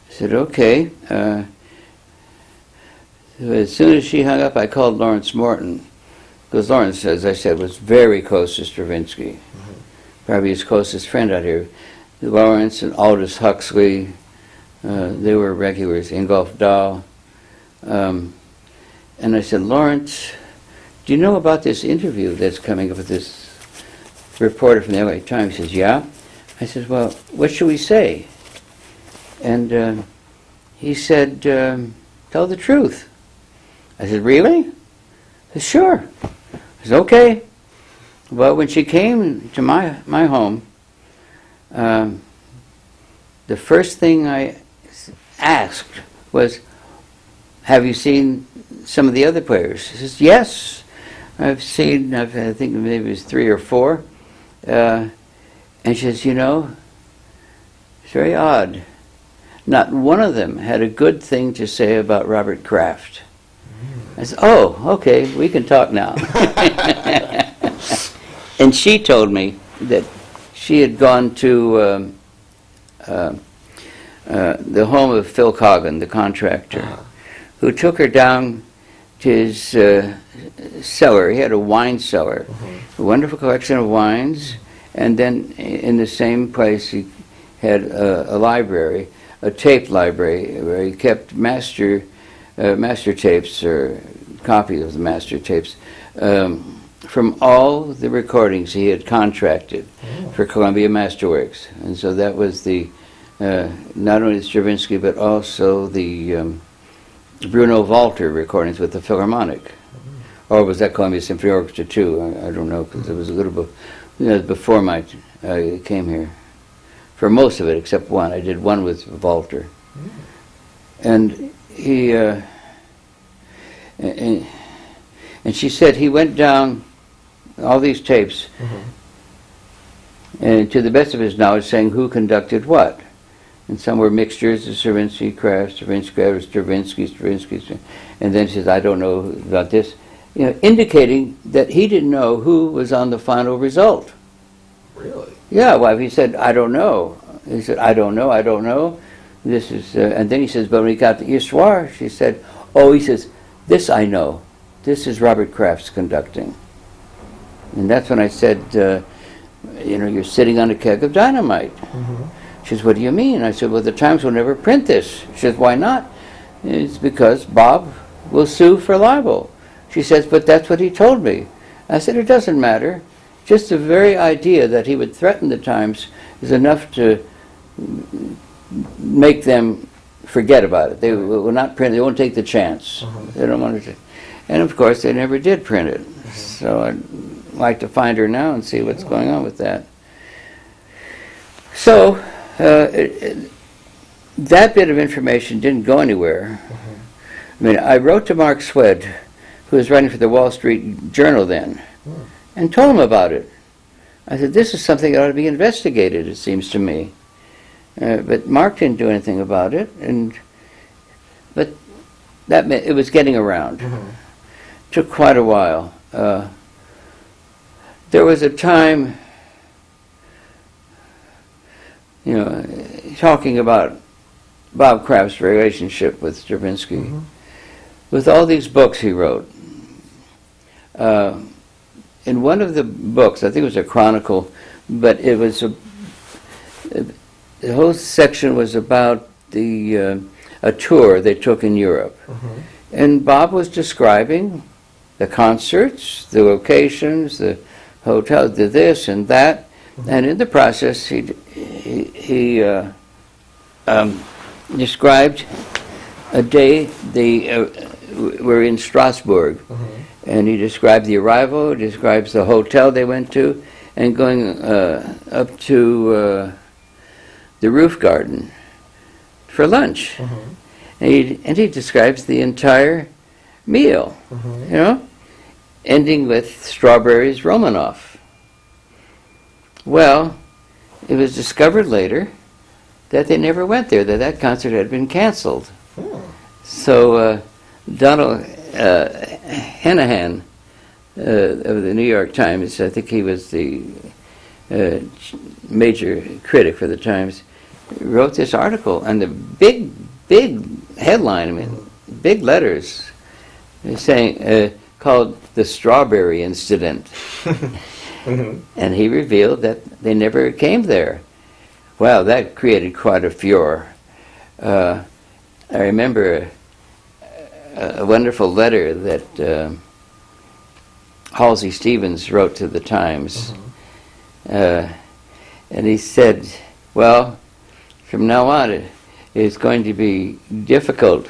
said, okay. So as soon as she hung up, I called Lawrence Morton, because Lawrence, as I said, was very close to Stravinsky. Probably his closest friend out here. Lawrence and Aldous Huxley, they were regulars, Ingolf Dahl. And I said, Lawrence, do you know about this interview that's coming up with this reporter from the LA Times? He says, yeah. I said, well, what should we say? And he said, tell the truth. I said, really? He said, sure. I says, okay. Well, when she came to my home, the first thing I asked was, have you seen some of the other players? She says, yes, I've seen, I think maybe it was 3 or 4. And she says, you know, it's very odd. Not one of them had a good thing to say about Robert Kraft. I said, oh, okay, we can talk now. And she told me that she had gone to the home of Phil Coggan, the contractor, who took her down to his cellar. He had a wine cellar, a wonderful collection of wines, and then in the same place he had a library, a tape library, where he kept master tapes, or copies of the master tapes, from all the recordings he had contracted for Columbia Masterworks. And so that was the not only Stravinsky, but also the Bruno Walter recordings with the Philharmonic. Or was that Columbia Symphony Orchestra too? I don't know, because it was a little before I came here. For most of it, except one. I did one with Walter. And he, and she said he went down all these tapes, and to the best of his knowledge, saying who conducted what. And some were mixtures of Stravinsky, Kraft, Stravinsky, and then she says, I don't know about this. You know, indicating that he didn't know who was on the final result. Really? Yeah, well, he said, I don't know. He said, I don't know. This is, and then he says, but when he got to Histoire, she said, oh, he says, this I know. This is Robert Kraft's conducting. And that's when I said, you know, you're sitting on a keg of dynamite. She says, what do you mean? I said, well, the Times will never print this. She says, why not? It's because Bob will sue for libel. She says, but that's what he told me. I said, it doesn't matter. Just the very idea that he would threaten the Times is enough to make them forget about it. They will not print it. They won't take the chance. They don't want to. And of course, they never did print it. So I'd like to find her now and see what's going on with that. So that bit of information didn't go anywhere. I mean, I wrote to Mark Swed, who was writing for the Wall Street Journal then, and told him about it. I said, this is something that ought to be investigated, it seems to me. But Mark didn't do anything about it, but that meant it was getting around. Took quite a while. There was a time, you know, talking about Bob Kraft's relationship with Stravinsky, with all these books he wrote. In one of the books, I think it was a chronicle, but it was the whole section was about a tour they took in Europe. And Bob was describing the concerts, the locations, the hotels, the this and that, and in the process he described a day they were in Strasbourg, and he described the arrival, describes the hotel they went to, and going up to the roof garden for lunch. And he describes the entire meal, you know, ending with strawberries Romanoff. Well, it was discovered later that they never went there, that concert had been canceled. So Donald Henahan of the New York Times, I think he was the major critic for the Times, wrote this article, and the big headline, I mean, big letters, saying, called The Strawberry Incident. And he revealed that they never came there. Well, that created quite a furor. I remember a wonderful letter that Halsey Stevens wrote to the Times. And he said, well, from now on it's going to be difficult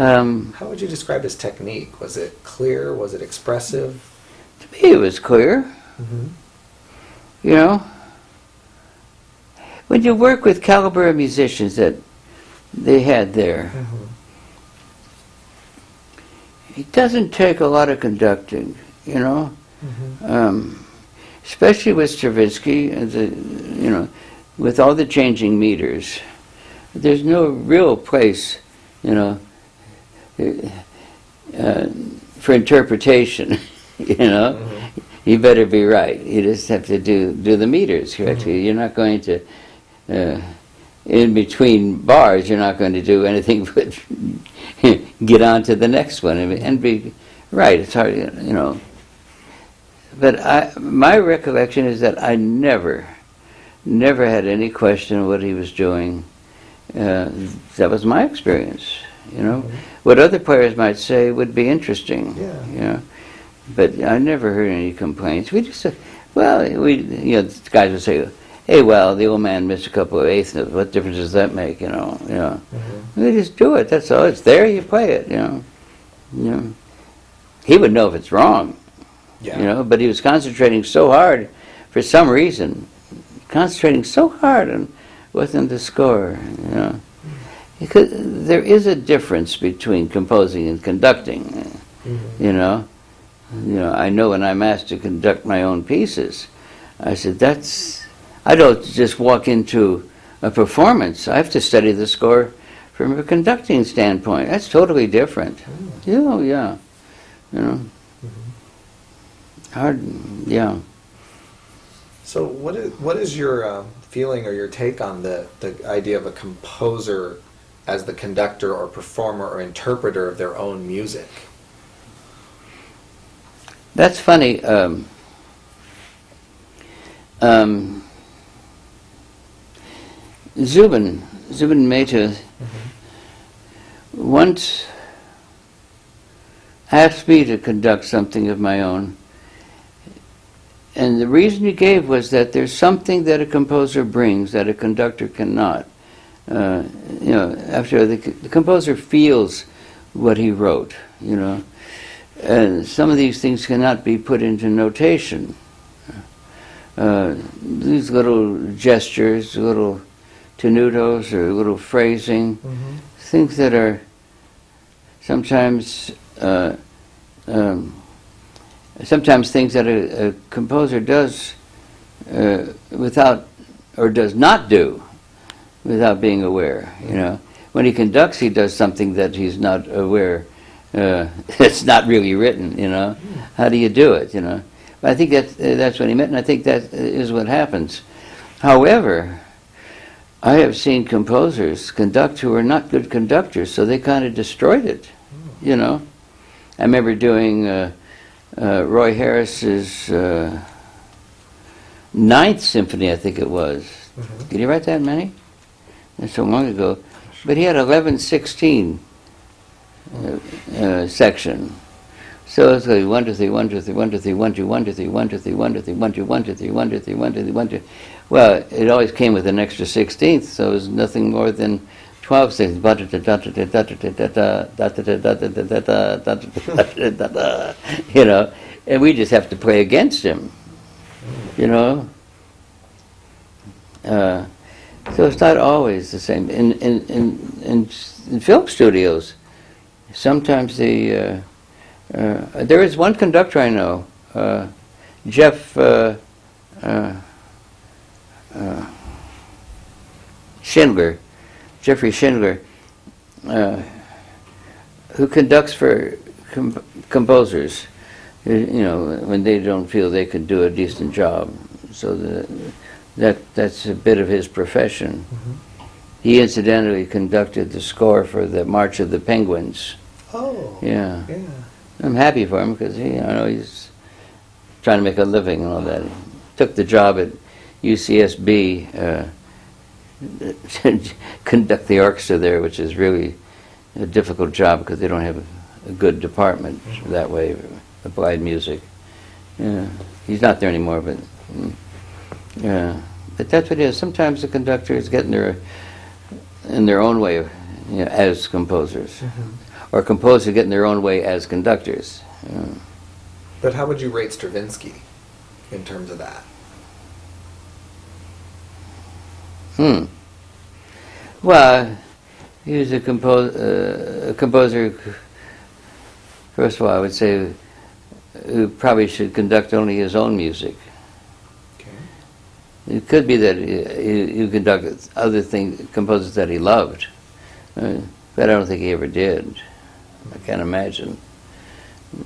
How would you describe his technique? Was it clear? Was it expressive? To me, it was clear. Mm-hmm. You know, when you work with caliber of musicians that they had there, Mm-hmm. it doesn't take a lot of conducting, you know. Mm-hmm. Especially with Stravinsky, you know, with all the changing meters, there's no real place, you know, for interpretation. You know, Mm-hmm. you better be right. You just have to do the meters correctly. Mm-hmm. You're not going to, in between bars, you're not going to do anything but get on to the next one and be right. It's hard, you know. But my recollection is that I never had any question of what he was doing. That was my experience, you know. Mm-hmm. What other players might say would be interesting, Yeah. you know. But I never heard any complaints. We just said, well, you know, the guys would say, hey, well, the old man missed a couple of eighths notes. What difference does that make, you know? Mm-hmm. We just do it. That's all. It's there. You play it, you know. You know. He would know if it's wrong. Yeah. You know, but he was concentrating so hard for some reason, concentrating so hard on within the score, you know. Because there is a difference between composing and conducting, Mm-hmm. you know. You know, I know when I'm asked to conduct my own pieces, I said, I don't just walk into a performance. I have to study the score from a conducting standpoint. That's totally different. Mm. Yeah, you know. Hard, yeah. So what is your feeling or your take on the idea of a composer as the conductor or performer or interpreter of their own music? That's funny. Zubin Mehta once asked me to conduct something of my own. And the reason he gave was that there's something that a composer brings that a conductor cannot. You know, after the composer feels what he wrote, you know. And some of these things cannot be put into notation. These little gestures, little tenutos or little phrasing, Mm-hmm. things that are sometimes sometimes things that a composer does without, or does not do without being aware, you know. When he conducts, he does something that he's not aware, it's not really written, you know. How do you do it, you know? But I think that's what he meant, and I think that is what happens. However, I have seen composers conduct who are not good conductors, so they kind of destroyed it, you know. I remember doing Roy Harris's Ninth Symphony, I think it was. Mm-hmm. Did he write that many? That's so long ago. But he had 11/16 section. So it's like 1 2 3 1 2 3 1 2 3 1 2 1 2 3 1 2 3 1 2 3 1 2 1 2 3 1 2 3 1 2 3 1 2. Well, it always came with an extra 16th, so it was nothing more than 12 seconds. You know, and we just have to play against him. You know. So it's not always the same. In film studios, sometimes there is one conductor I know, Jeffrey Schindler, who conducts for composers, you know, when they don't feel they could do a decent job. So that's a bit of his profession. Mm-hmm. He incidentally conducted the score for the March of the Penguins. Oh. Yeah. Yeah. I'm happy for him because I know he's trying to make a living and all that. He took the job at UCSB to conduct the orchestra there, which is really a difficult job because they don't have a good department that way, applied music. Yeah. He's not there anymore, but yeah. But that's what it is. Sometimes the conductors get in their own way, you know, as composers. Mm-hmm. or composers get in their own way as conductors. But how would you rate Stravinsky in terms of that? Well, he was a composer, first of all, I would say, who probably should conduct only his own music. Okay. It could be that he conducted other composers that he loved, but I don't think he ever did. I can't imagine.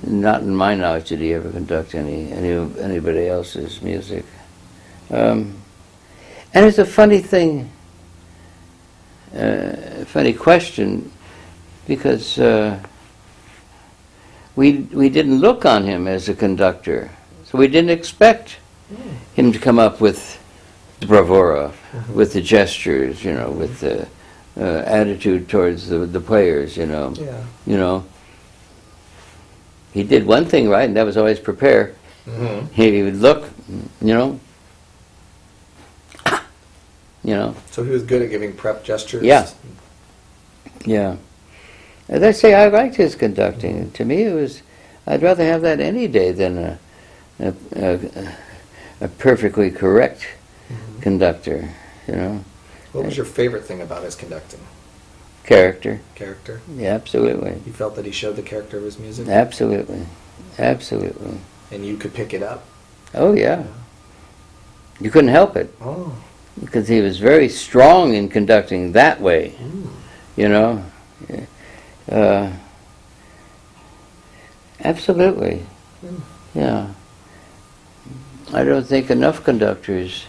Not in my knowledge did he ever conduct anybody else's music. And it's a funny thing, funny question, because we didn't look on him as a conductor, so we didn't expect him to come up with the bravura, with the gestures, with the attitude towards the players, Yeah. He did one thing right, and that was always prepare. Mm-hmm. He would look, So he was good at giving prep gestures? Yeah. Yeah. As I say, I liked his conducting. To me, I'd rather have that any day than a perfectly correct conductor, What was your favorite thing about his conducting? Character. Character? Yeah, absolutely. You felt that he showed the character of his music? Absolutely. Absolutely. And you could pick it up? Oh, yeah. You couldn't help it. Oh. Because he was very strong in conducting that way, absolutely. Yeah. I don't think enough conductors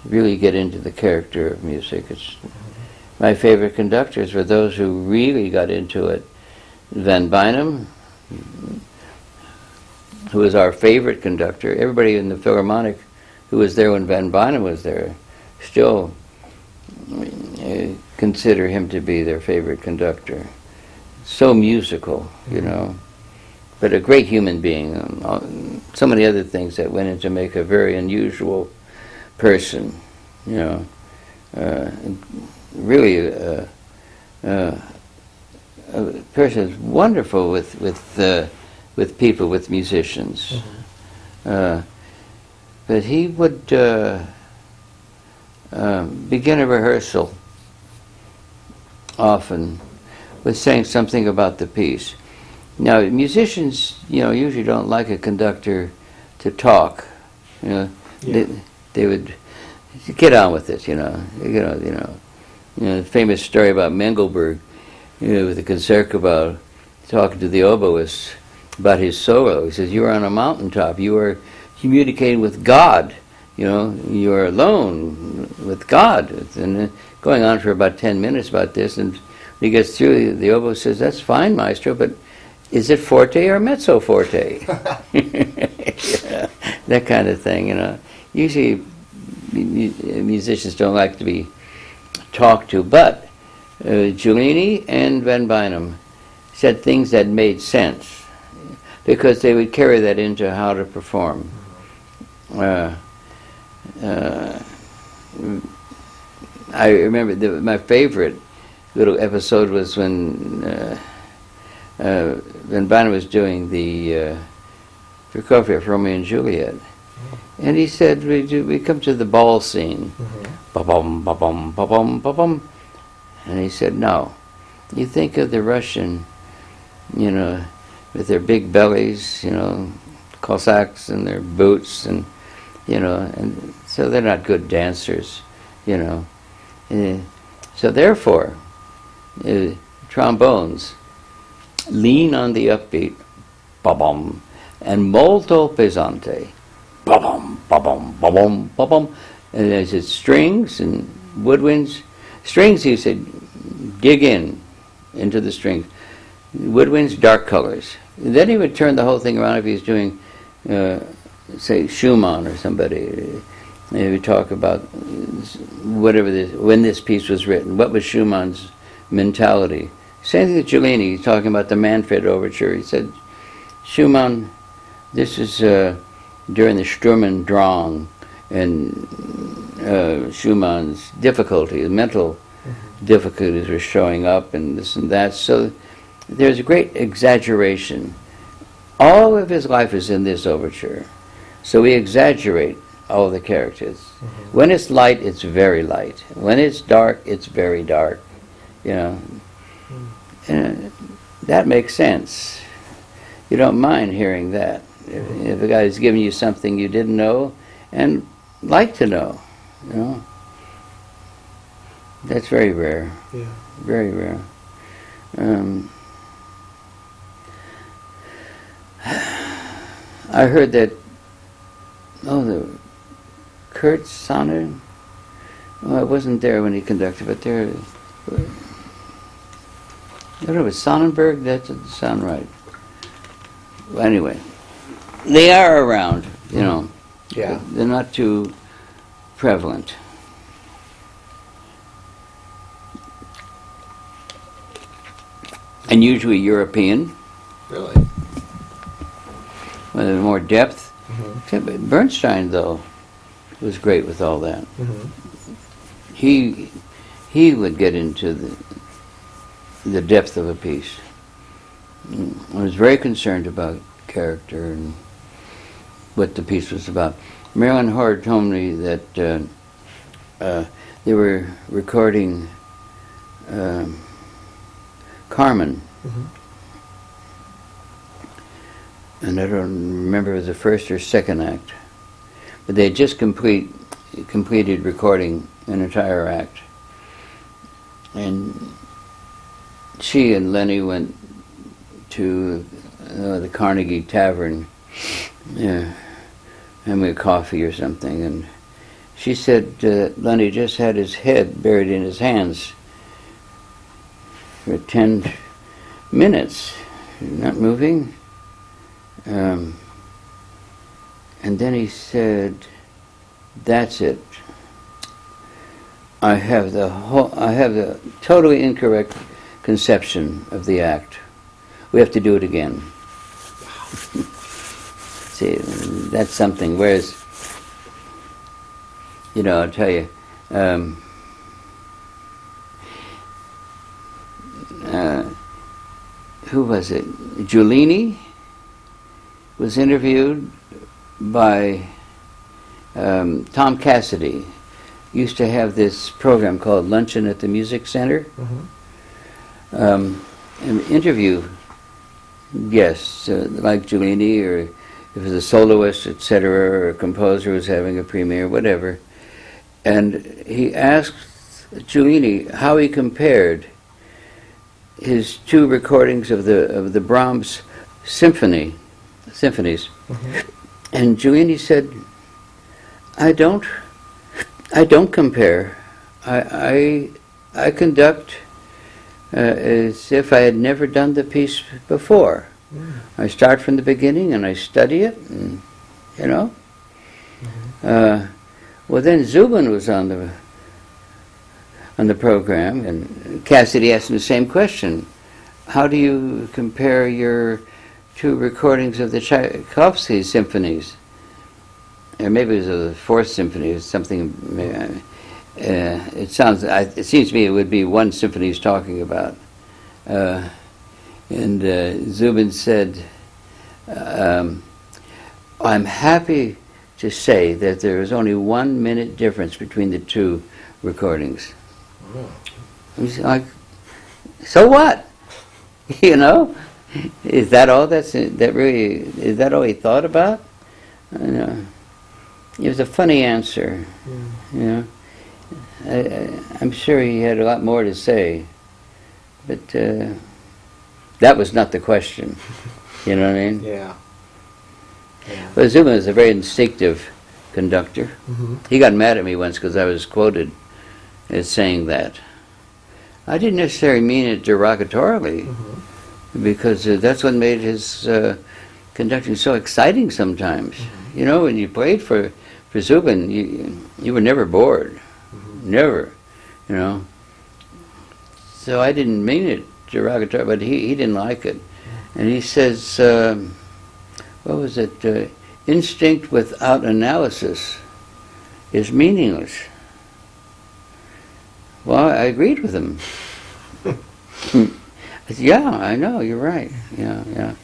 really get into the character of music. My favorite conductors were those who really got into it. Van Bynum, who was our favorite conductor. Everybody in the Philharmonic who was there when Van Bynum was there still consider him to be their favorite conductor. So musical, but a great human being. So many other things that went in to make a very unusual person, really a person who's wonderful with people, with musicians. But he would begin a rehearsal often with saying something about the piece. Now, musicians, usually don't like a conductor to talk. They would get on with it. The famous story about Mengelberg, with the Concertgebouw, talking to the oboist about his solo. He says, "You were on a mountaintop. You were communicating with God. You are alone with God." And going on for about 10 minutes about this, and when he gets through, the oboe says, "That's fine, maestro, but is it forte or mezzo forte?" That kind of thing, Usually musicians don't like to be talked to, but Giulini and Van Bynum said things that made sense, because they would carry that into how to perform. I remember my favorite little episode was when Van Bynum was doing the Prokofiev Romeo and Juliet, and he said, we come to the ball scene, ba-bum, ba-bum, ba-bum, ba-bum, and he said, "No, you think of the Russian, with their big bellies, Cossacks and their boots, and and so they're not good dancers, so therefore, trombones lean on the upbeat, ba-bum, and molto pesante, ba-bum, ba-bum, ba-bum, ba-bum, and there's its strings and woodwinds. Strings, he said, dig into the strings. Woodwinds, dark colors. And then he would turn the whole thing around if he was doing, say, Schumann or somebody. He would talk about when this piece was written, what was Schumann's mentality. Same thing with Giulini, he's talking about the Manfred Overture. He said, Schumann, this is during the Sturm und Drang, and Schumann's difficulty, the mental difficulties were showing up, and this and that. So there's a great exaggeration. All of his life is in this overture, so we exaggerate all the characters. When it's light, it's very light. When it's dark, it's very dark. You know, and that makes sense. You don't mind hearing that. If a guy is giving you something you didn't know and like to know, you know, that's very rare. Yeah. Very rare. I heard that, the Kurt Sonner, well, I wasn't there when he conducted, but there, I don't know, it was Sonnenberg, that doesn't sound right. Well, anyway, they are around, you know. Yeah. They're not too prevalent. And usually European, Really? with more depth. Bernstein, though, was great with all that. He would get into the depth of a piece. I was very concerned about character and what the piece was about. Marilyn Horde told me that they were recording Carmen. And I don't remember if it was the first or second act, but they had just completed recording an entire act. And she and Lenny went to the Carnegie Tavern, having a coffee or something, and she said Lenny just had his head buried in his hands for 10 minutes, not moving. And then he said, "That's it. I have the totally incorrect conception of the act. We have to do it again." See, that's something. Whereas, you know, I'll tell you, who was it? Giulini was interviewed by Tom Cassidy. Used to have this program called Luncheon at the Music Center, and interview guests like Giulini, or if it was a soloist, etc., or a composer who was having a premiere, whatever. And he asked Giulini how he compared his two recordings of the Brahms symphonies. And Giulini said, I don't compare. I conduct as if I had never done the piece before. I start from the beginning and I study it, and, you know. Well, then Zubin was on the program, and Cassidy asked him the same question. How do you compare your two recordings of the Tchaikovsky symphonies? Or maybe it was the Fourth Symphony or something. It seems to me it would be one symphony he's talking about. And Zubin said, I'm happy to say that there is only 1 minute difference between the two recordings. He's like, so what? You know? Is that all is that all he thought about? I know. It was a funny answer. You know? I'm sure he had a lot more to say, but that was not the question. You know what I mean? Yeah. But Zubin was a very instinctive conductor. He got mad at me once because I was quoted as saying that. I didn't necessarily mean it derogatorily, because that's what made his conducting so exciting sometimes. You know, when you played for Zubin, you were never bored. Never, you know. So I didn't mean it derogatory, but he didn't like it. And he says, what was it? Instinct without analysis is meaningless. Well, I agreed with him. I said, yeah, I know, you're right. Yeah, yeah.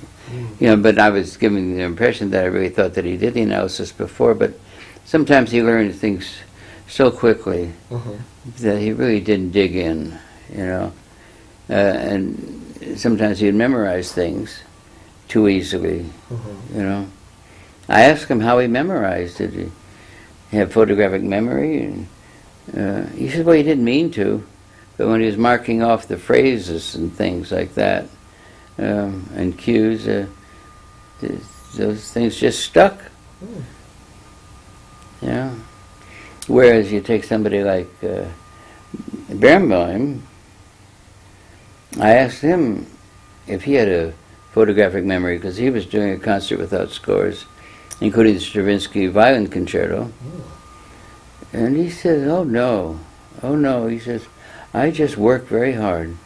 You know, but I was giving the impression that I really thought that he did the analysis before, but sometimes he learned things so quickly that he really didn't dig in, you know. And sometimes he'd memorize things too easily, you know. I asked him how he memorized. Did he have photographic memory? And he said, well, he didn't mean to, but when he was marking off the phrases and things like that, and cues, those things just stuck. Yeah. Whereas you take somebody like Barenboim, I asked him if he had a photographic memory, because he was doing a concert without scores, including the Stravinsky Violin Concerto. And he says, oh no, he says, I just work very hard.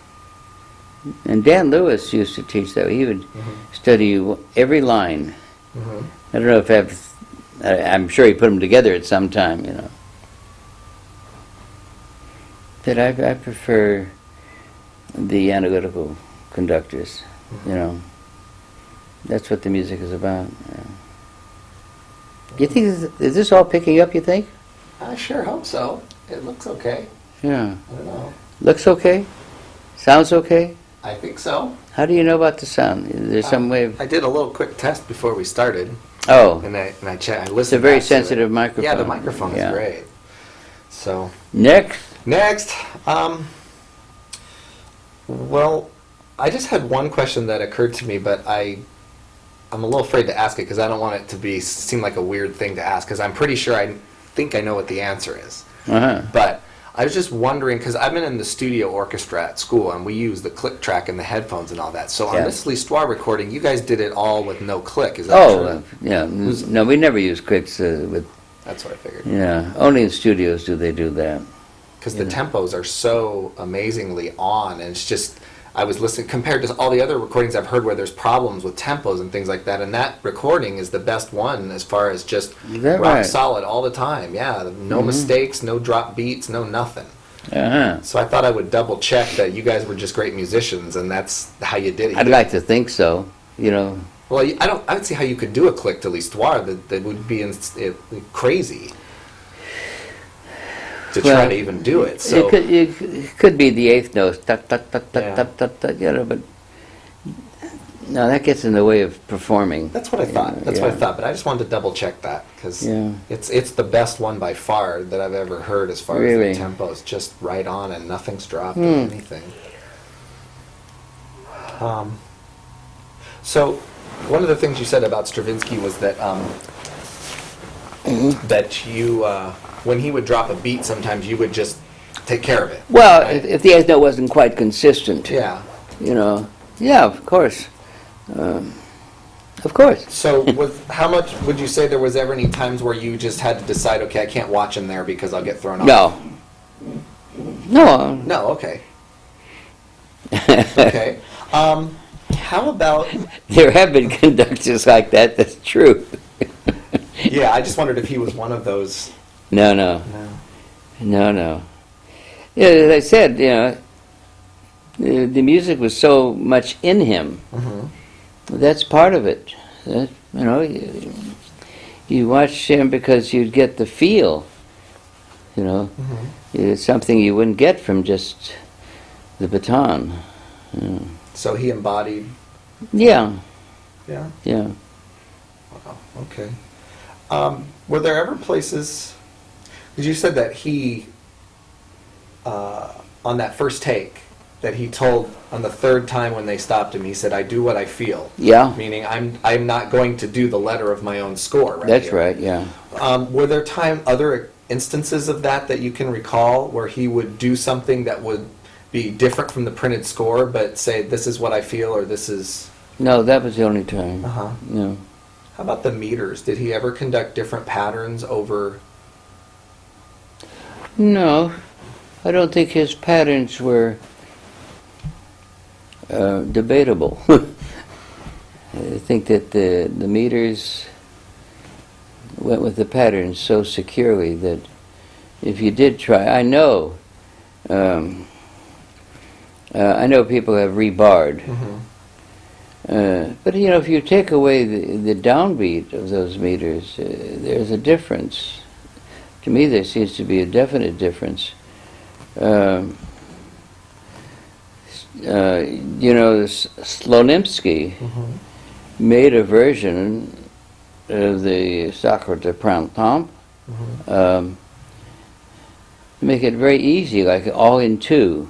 And Dan Lewis used to teach that. He would study every line. I don't know if I'm sure he put them together at some time, you know. But I prefer the analytical conductors, you know. That's what the music is about. Yeah. You think, is this all picking up, you think? I sure hope so. It looks okay. Yeah. I don't know. Looks okay? Sounds okay? I think so. How do you know about the sound? There's some way of... I did a little quick test before we started. Oh. And I checked. I listened. It's a very back to sensitive it. microphone. Yeah, the microphone is Yeah. great. So Next. Well, I just had one question that occurred to me, but I'm a little afraid to ask it because I don't want it to seem like a weird thing to ask, because I'm pretty sure I think I know what the answer is. But I was just wondering, because I've been in the studio orchestra at school, and we use the click track and the headphones and all that. So on this L'Histoire recording, you guys did it all with no click. Is that true? Yeah. No, we never use clicks with... That's what I figured. Yeah, only in studios do they do that. Because the tempos are so amazingly on, and it's just... I was listening, compared to all the other recordings I've heard where there's problems with tempos and things like that, and that recording is the best one as far as just rock solid all the time. Yeah, no mistakes, no drop beats, no nothing. So I thought I would double check that you guys were just great musicians, and that's how you did it. I'd like to think so, you know. Well, I don't see how you could do a click to l'Histoire. That would be crazy to try to even do it. So It could be the eighth note, tuck, tuck, tuck, tuck, tuck, tuck, tuck, you know, but no, that gets in the way of performing. that's what I thought. That's what I thought. But I just wanted to double check that because it's the best one by far that I've ever heard as far as the tempo is just right on and nothing's dropped or anything. So one of the things you said about Stravinsky was that that you when he would drop a beat, sometimes you would just take care of it. Well, right? if the eighth note wasn't quite consistent, Yeah. you know, yeah, of course. Of course. So, how much would you say there was ever any times where you just had to decide, okay, I can't watch him there because I'll get thrown off? No. No. Okay. Okay. How about? There have been conductors like that. That's true. Yeah, I just wondered if he was one of those. No. Yeah, as I said, you know, the music was so much in him. That's part of it. You know, you watch him because you'd get the feel. You know, it's something you wouldn't get from just the baton. So he embodied. Yeah. Yeah. Yeah. Wow. Okay. Were there ever places? Because you said that he, on that first take, that he told on the third time when they stopped him, he said, "I do what I feel." Yeah. Meaning, I'm not going to do the letter of my own score. Right. That's here. right. Yeah. Were there other instances of that you can recall where he would do something that would be different from the printed score, but say, "This is what I feel," or "This is"? No, that was the only time. No. How about the meters? Did he ever conduct different patterns over? No, I don't think his patterns were debatable. I think that the meters went with the patterns so securely that if you did try, I know I know people have rebarred. But you know, if you take away the downbeat of those meters, there's a difference. To me, there seems to be a definite difference. You know, Slonimsky made a version of the Sacre de Printemps, make it very easy, like all in two.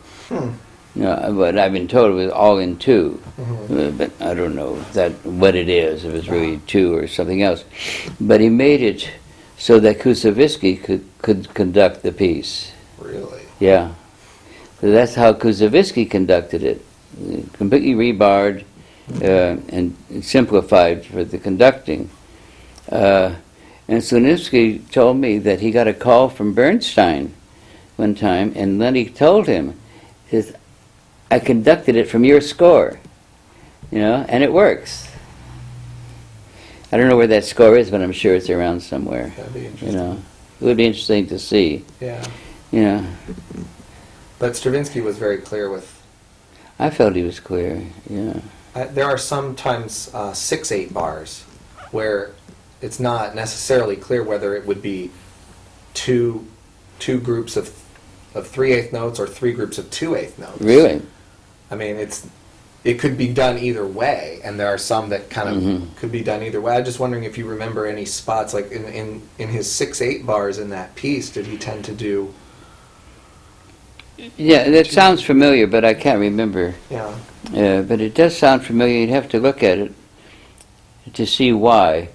No, but I've been told it was all in two, but I don't know what it is, if it's really two or something else. But he made it so that Kusavisky could conduct the piece. Really? Yeah. So that's how Kusavisky conducted it, completely rebarred and simplified for the conducting. And Slonimsky told me that he got a call from Bernstein one time, and then he told him, he says, I conducted it from your score, you know, and it works. I don't know where that score is, but I'm sure it's around somewhere. That'd be interesting. You know, it would be interesting to see. Yeah. You know, But Stravinsky was very clear with... I felt he was clear. Yeah. There are sometimes 6/8 bars where it's not necessarily clear whether it would be two groups of 3/8 notes or 3 groups of 2/8 notes. Really? I mean, it could be done either way, and there are some that kind of could be done either way. I'm just wondering if you remember any spots, like in his 6/8 bars in that piece, did he tend to do... Yeah, that sounds familiar, but I can't remember. Yeah. But it does sound familiar. You'd have to look at it to see why.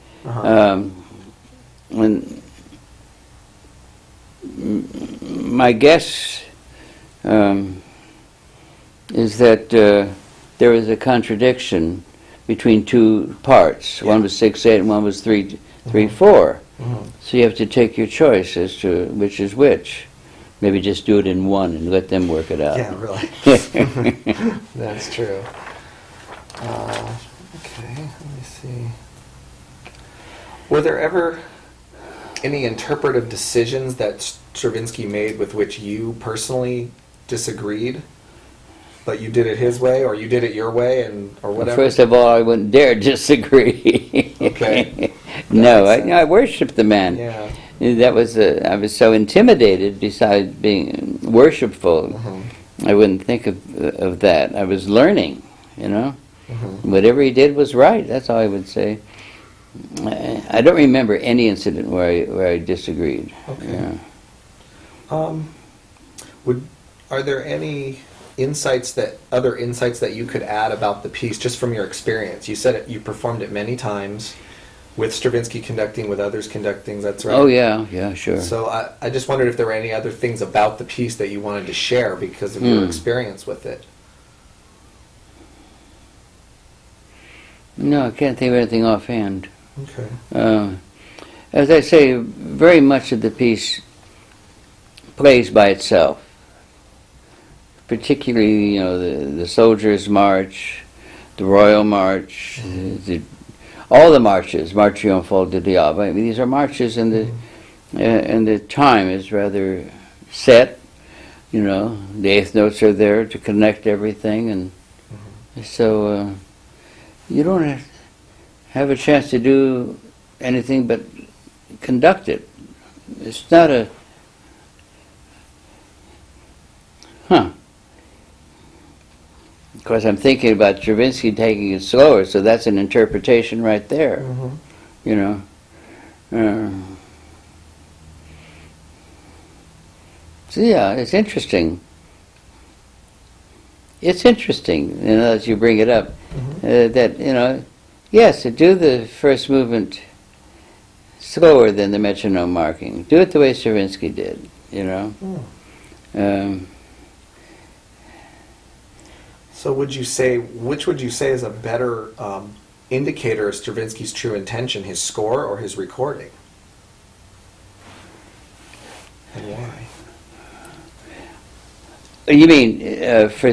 When my guess is that there was a contradiction between two parts. One was 6/8 and one was 3/4. So you have to take your choice as to which is which. Maybe just do it in one and let them work it out. Yeah, really. That's true. Okay, let me see. Were there ever any interpretive decisions that Stravinsky made with which you personally disagreed? But you did it his way, or you did it your way, or whatever? First of all, I wouldn't dare disagree. Okay. No, I worshiped the man. Yeah. That was I was so intimidated. Besides being worshipful, I wouldn't think of that. I was learning, you know. Whatever he did was right. That's all I would say. I don't remember any incident where I disagreed. Okay. Yeah. Are there any other insights that you could add about the piece, just from your experience? You said you performed it many times, with Stravinsky conducting, with others conducting, that's right? Oh, yeah, sure. So I just wondered if there were any other things about the piece that you wanted to share because of your experience with it. No, I can't think of anything offhand. Okay. As I say, very much of the piece plays by itself. Particularly, you know, the Soldiers' March, the Royal March, all the marches, March Triomphal de Diable. I mean, these are marches, and the time is rather set. You know, the eighth notes are there to connect everything, and so you don't have a chance to do anything but conduct it. It's not a Of course, I'm thinking about Stravinsky taking it slower, so that's an interpretation right there. You know. So yeah, it's interesting. It's interesting, you know, as you bring it up, that, you know, yes, to do the first movement slower than the metronome marking. Do it the way Stravinsky did, you know. So which would you say is a better indicator of Stravinsky's true intention, his score or his recording? And why? You mean for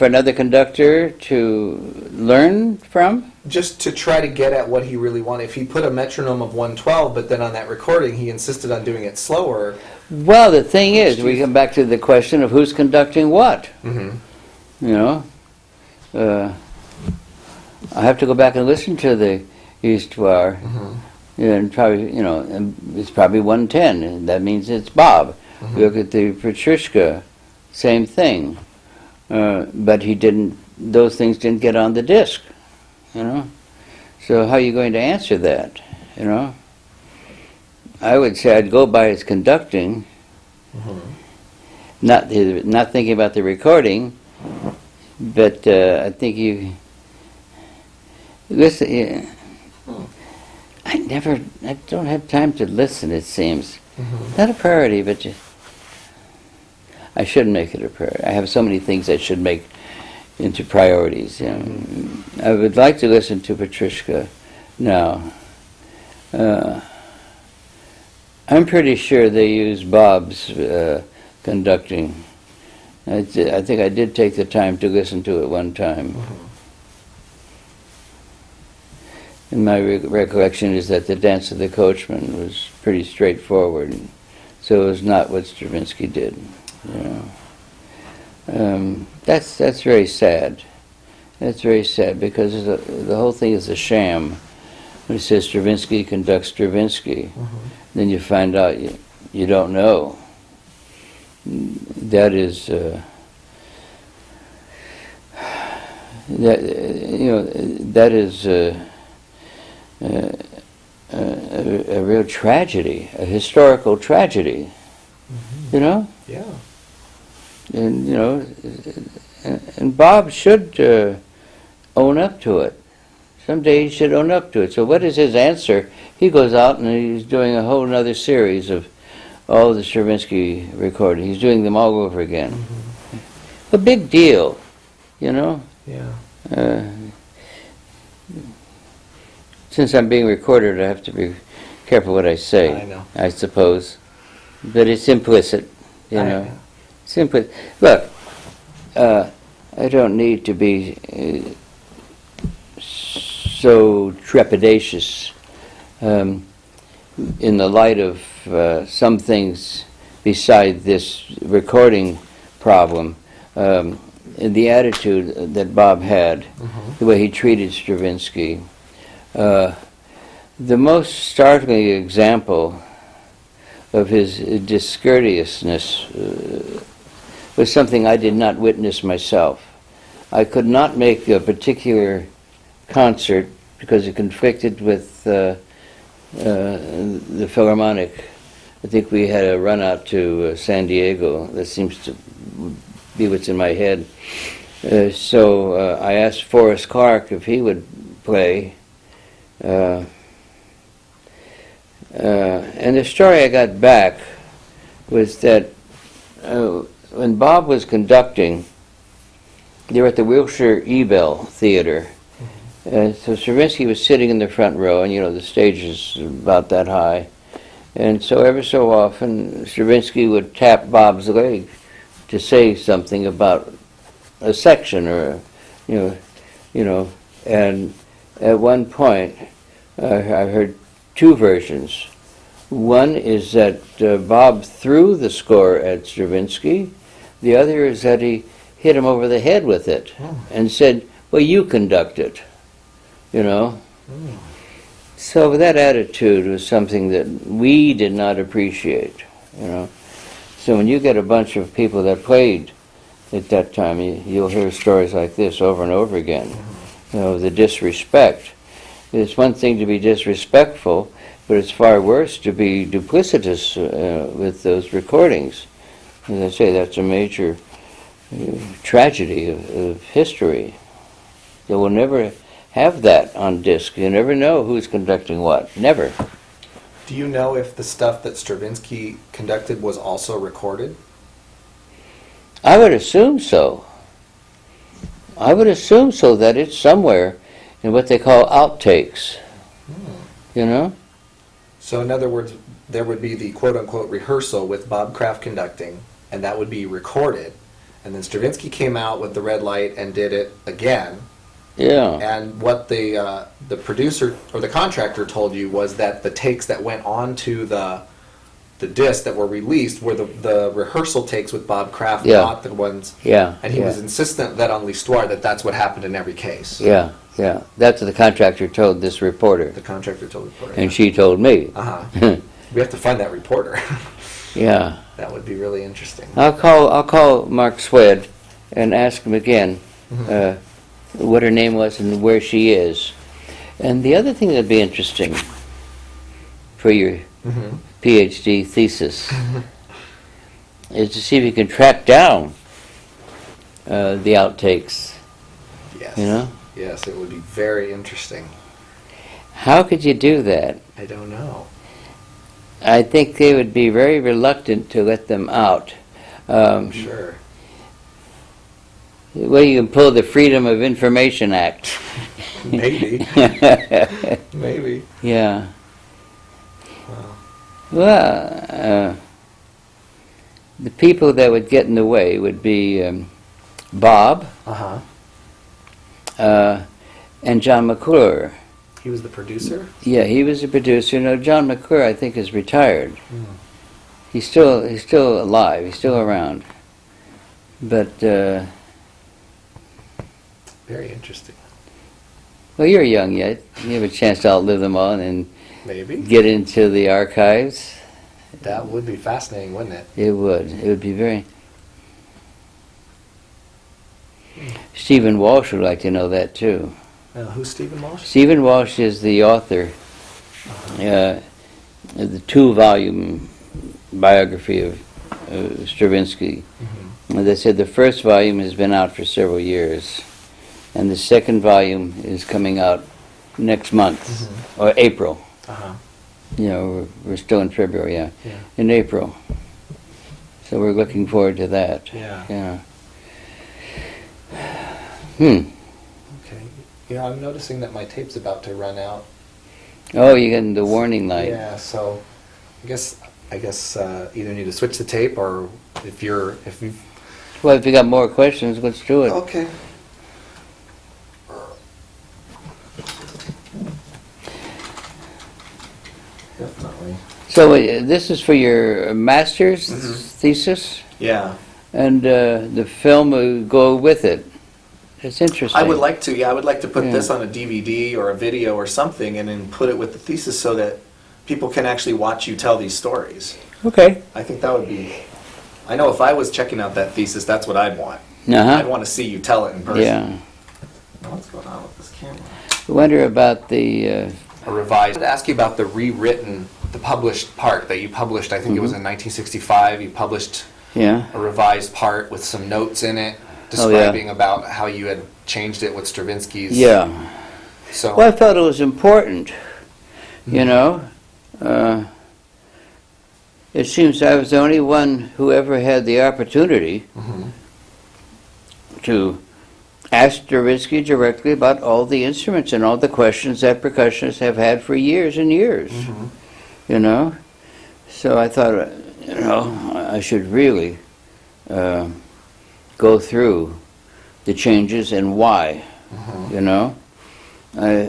another conductor to learn from? Just to try to get at what he really wanted. If he put a metronome of 112, but then on that recording he insisted on doing it slower. Well, the thing is, we come back to the question of who's conducting what. You know, I have to go back and listen to the Histoire, and probably, you know, and it's probably 110, and that means it's Bob. Look at the Petrushka, same thing, but he didn't. Those things didn't get on the disc, you know. So how are you going to answer that, you know? I would say I'd go by his conducting, not thinking about the recording, but I think you listen. I don't have time to listen. It seems not a priority, but I should make it a priority. I have so many things I should make into priorities. You know. I would like to listen to Petrushka now. I'm pretty sure they use Bob's conducting. I think I did take the time to listen to it one time. And my recollection is that the Dance of the Coachman was pretty straightforward, so it was not what Stravinsky did. You know, that's very sad. That's very sad because the whole thing is a sham. When it says Stravinsky conducts Stravinsky, then you find out you don't know. That is that is a real tragedy, a historical tragedy. You know. Yeah. And you know, and Bob should own up to it. Someday he should own up to it. So what is his answer? He goes out and he's doing a whole other series of all the Stravinsky recordings. He's doing them all over again. A big deal, you know? Yeah. Since I'm being recorded, I have to be careful what I say. I know. I suppose. But it's implicit, you know? know. It's implicit. Look, I don't need to be so trepidatious in the light of some things beside this recording problem. In the attitude that Bob had, the way he treated Stravinsky, the most startling example of his discourteousness was something I did not witness myself. I could not make a particular concert because it conflicted with the Philharmonic. I think we had a run out to San Diego. That seems to be what's in my head. So I asked Forrest Clark if he would play. And the story I got back was that when Bob was conducting, they were at the Wilshire Ebell Theater. So Stravinsky was sitting in the front row, and you know the stage is about that high. And so every so often, Stravinsky would tap Bob's leg to say something about a section, or you know. And at one point, I heard two versions. One is that Bob threw the score at Stravinsky. The other is that he hit him over the head with it and said, "Well, you conduct it," you know. So that attitude was something that we did not appreciate, you know. So when you get a bunch of people that played at that time, you'll hear stories like this over and over again. You know, the disrespect. It's one thing to be disrespectful, but it's far worse to be duplicitous with those recordings. As I say, that's a major tragedy of history. They will never have that on disc. You never know who's conducting what. Never. Do you know if the stuff that Stravinsky conducted was also recorded? I would assume so. I would assume so, that it's somewhere in what they call outtakes. You know? So in other words, there would be the quote-unquote rehearsal with Bob Kraft conducting, and that would be recorded. And then Stravinsky came out with the red light and did it again. Yeah. And what the producer or the contractor told you was that the takes that went on to the discs that were released were the rehearsal takes with Bob Kraft, Yeah. not the ones. Yeah. And he yeah. was insistent that on l'Histoire that that's what happened in every case. Yeah, yeah. That's what the contractor told this reporter, The contractor told the reporter. and she told me. Uh-huh. We have to find that reporter. Yeah. That would be really interesting. I'll call Mark Swed and ask him again what her name was and where she is. And the other thing that'd be interesting for your PhD thesis is to see if you can track down the outtakes. Yes. You know? Yes, it would be very interesting. How could you do that? I don't know. I think they would be very reluctant to let them out. I'm sure. Well, you can pull the Freedom of Information Act. Maybe. Maybe. Yeah. Wow. Well, the people that would get in the way would be Bob Uh-huh. And John McClure. He was the producer? Yeah, he was a producer. No, John McClure, I think, is retired. Mm. He's still alive. He's still around. But Very interesting. well, you're young yet. You have a chance to outlive them all and Maybe. get into the archives. That would be fascinating, wouldn't it? It would. It would be very. Stephen Walsh would like to know that too. Who's Stephen Walsh? Stephen Walsh is the author of the 2-volume biography of Stravinsky. Mm-hmm. They said the first volume has been out for several years, and the second volume is coming out next month, or April. Uh-huh. You know, we're still in February, yeah. Yeah. In April. So we're looking forward to that. Yeah. Yeah. Okay. You know, I'm noticing that my tape's about to run out. Oh, you're getting the warning light. Yeah, so I guess either need to switch the tape or if you Well, if you got more questions, let's do it. Okay. Definitely. So this is for your master's thesis, Yeah. and the film will go with it. It's interesting. I would like to put Yeah. this on a DVD or a video or something and then put it with the thesis so that people can actually watch you tell these stories. Okay. I think that would be, I know if I was checking out that thesis, that's what I'd want. Uh-huh. I'd want to see you tell it in person. Yeah. What's going on with this camera? I wonder about the. A revised. I'd ask you about the the published part that you published. I think it was in 1965. You published Yeah. a revised part with some notes in it Oh, yeah. describing about how you had changed it with Stravinsky's. Yeah. So. Well, I felt it was important. You know. It seems I was the only one who ever had the opportunity to ask Stravinsky directly about all the instruments and all the questions that percussionists have had for years and years. You know? So I thought, you know, I should really go through the changes and why, you know? I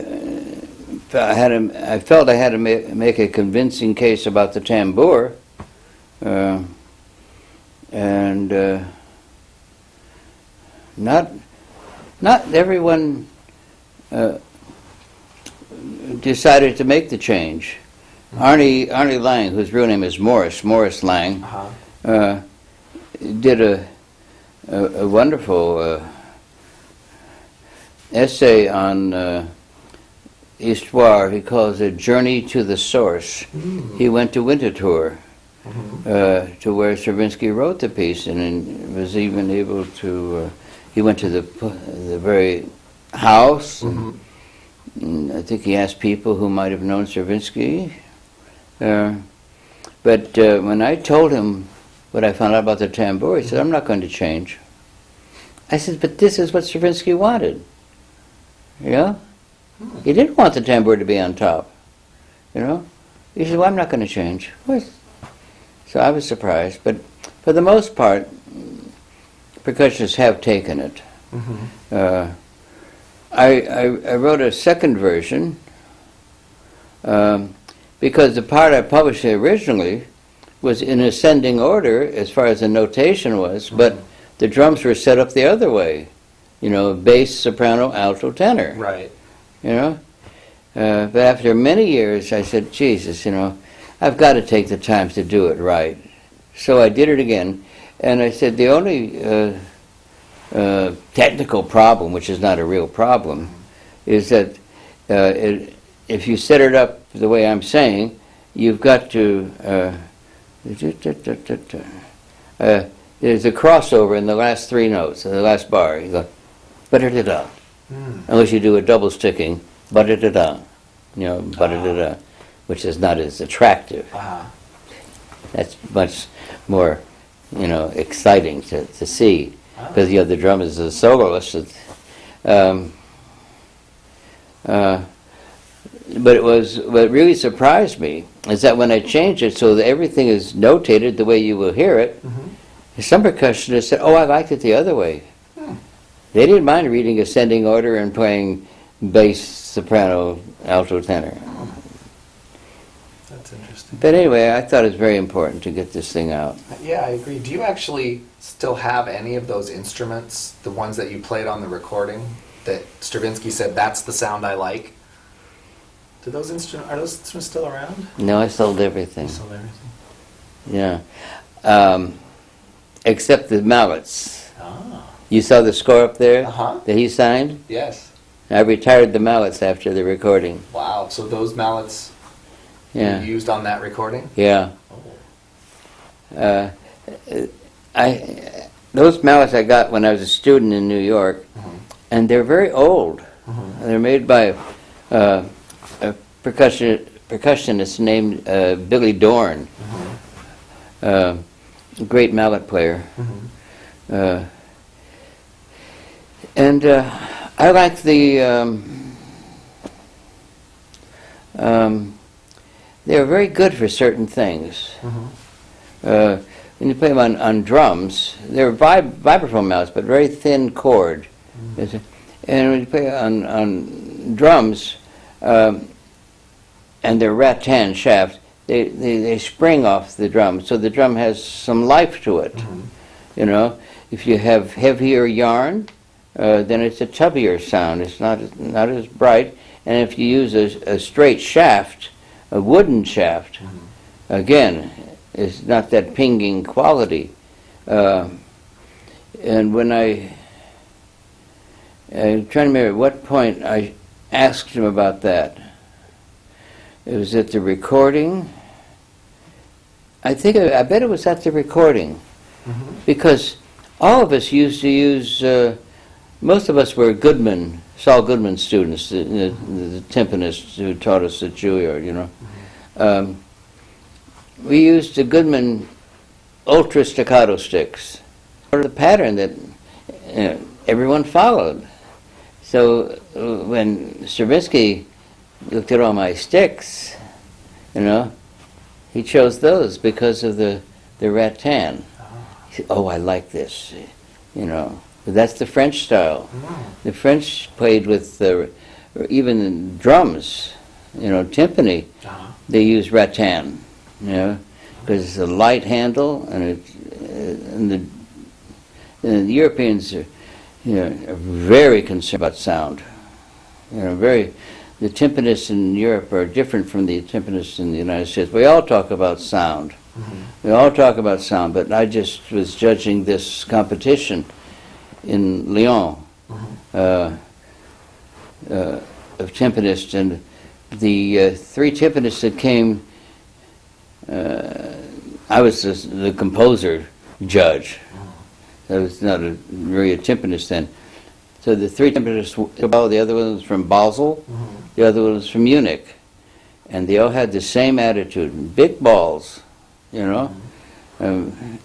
felt I had to make a convincing case about the tambour, and not everyone decided to make the change. Arnie Lang, whose real name is Morris Lang, did a wonderful essay on Histoire. He calls it Journey to the Source. He went to Winterthur, to where Stravinsky wrote the piece, and was even able to. He went to the very house. And I think he asked people who might have known Stravinsky. But when I told him what I found out about the tambour, he said, "I'm not going to change." I said, "But this is what Stravinsky wanted." You know? He didn't want the tambour to be on top. You know? He said, "Well, I'm not going to change." So I was surprised. But for the most part, percussionists have taken it. I wrote a second version because the part I published originally was in ascending order as far as the notation was, but the drums were set up the other way. You know, bass, soprano, alto, tenor. Right. You know? But after many years, I said, Jesus, you know, I've got to take the time to do it right. So I did it again, and I said the only technical problem, which is not a real problem, is that if you set it up the way I'm saying, you've got to... there's a crossover in the last three notes, in the last bar. You go, ba-da-da-da. Unless you do a double sticking, ba-da-da-da. You know, ba-da-da-da, which is not as attractive. That's much more, you know, exciting to see, because you have the drum as a soloist. But what really surprised me is that when I changed it so that everything is notated the way you will hear it, some percussionists said, "Oh, I liked it the other way." They didn't mind reading ascending order and playing bass, soprano, alto, tenor. That's interesting. But anyway, I thought it was very important to get this thing out. Yeah, I agree. Do you actually still have any of those instruments, the ones that you played on the recording, that Stravinsky said, "That's the sound I like"? Are those instruments still around? No, I sold everything. You sold everything. Yeah. Except the mallets. Ah. You saw the score up there Uh-huh. that he signed? Yes. I retired the mallets after the recording. Wow. So those mallets Yeah. you used on that recording? Yeah. Oh. Those mallets I got when I was a student in New York, and they're very old. They're made by a percussionist named Billy Dorn, a great mallet player. And I like they're very good for certain things. When you play them on drums, they're vibraphone mallets, but very thin cord. And when you play on drums, and they're rattan shaft, they spring off the drum, so the drum has some life to it. You know, if you have heavier yarn, then it's a tubbier sound. It's not as bright. And if you use a straight shaft, a wooden shaft, again, it's not that pinging quality. And when I'm trying to remember at what point I asked him about that. It was at the recording. I bet it was at the recording, because all of us used to use. Most of us were Saul Goodman students, the timpanist who taught us at Juilliard. You know, we used the Goodman ultra staccato sticks, or the pattern that everyone followed. So when Stravinsky looked at all my sticks, you know, he chose those because of the rattan. He said, "Oh, I like this," you know. But that's the French style. The French played with even drums, you know, timpani. They use rattan, you know, because it's a light handle, and the Europeans are, you know, are very concerned about sound. You know, the timpanists in Europe are different from the timpanists in the United States. We all talk about sound. We all talk about sound, but I just was judging this competition in Lyon of timpanists, and the three timpanists that came, I was the composer judge. I was not really a timpanist then. So the three timpanists, the other one was from Basel, the other one was from Munich, and they all had the same attitude, big balls, you know,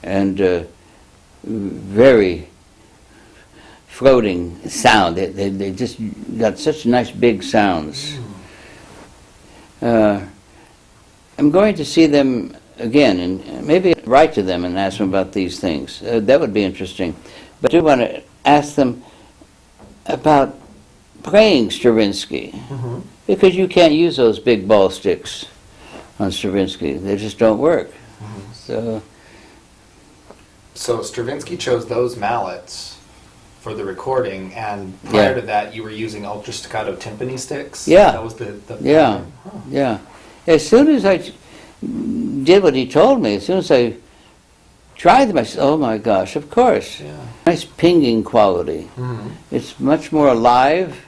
and very floating sound. They just got such nice big sounds. I'm going to see them again, and maybe write to them and ask them about these things. That would be interesting. But I do want to ask them about playing Stravinsky, because you can't use those big ball sticks on Stravinsky. They just don't work. So Stravinsky chose those mallets for the recording, and prior to that, you were using ultra staccato timpani sticks. Yeah. That was the Yeah, Huh. yeah. As soon as I did what he told me, as soon as I tried them, I said, "Oh my gosh, of course." Yeah. Nice pinging quality. Mhm. It's much more alive.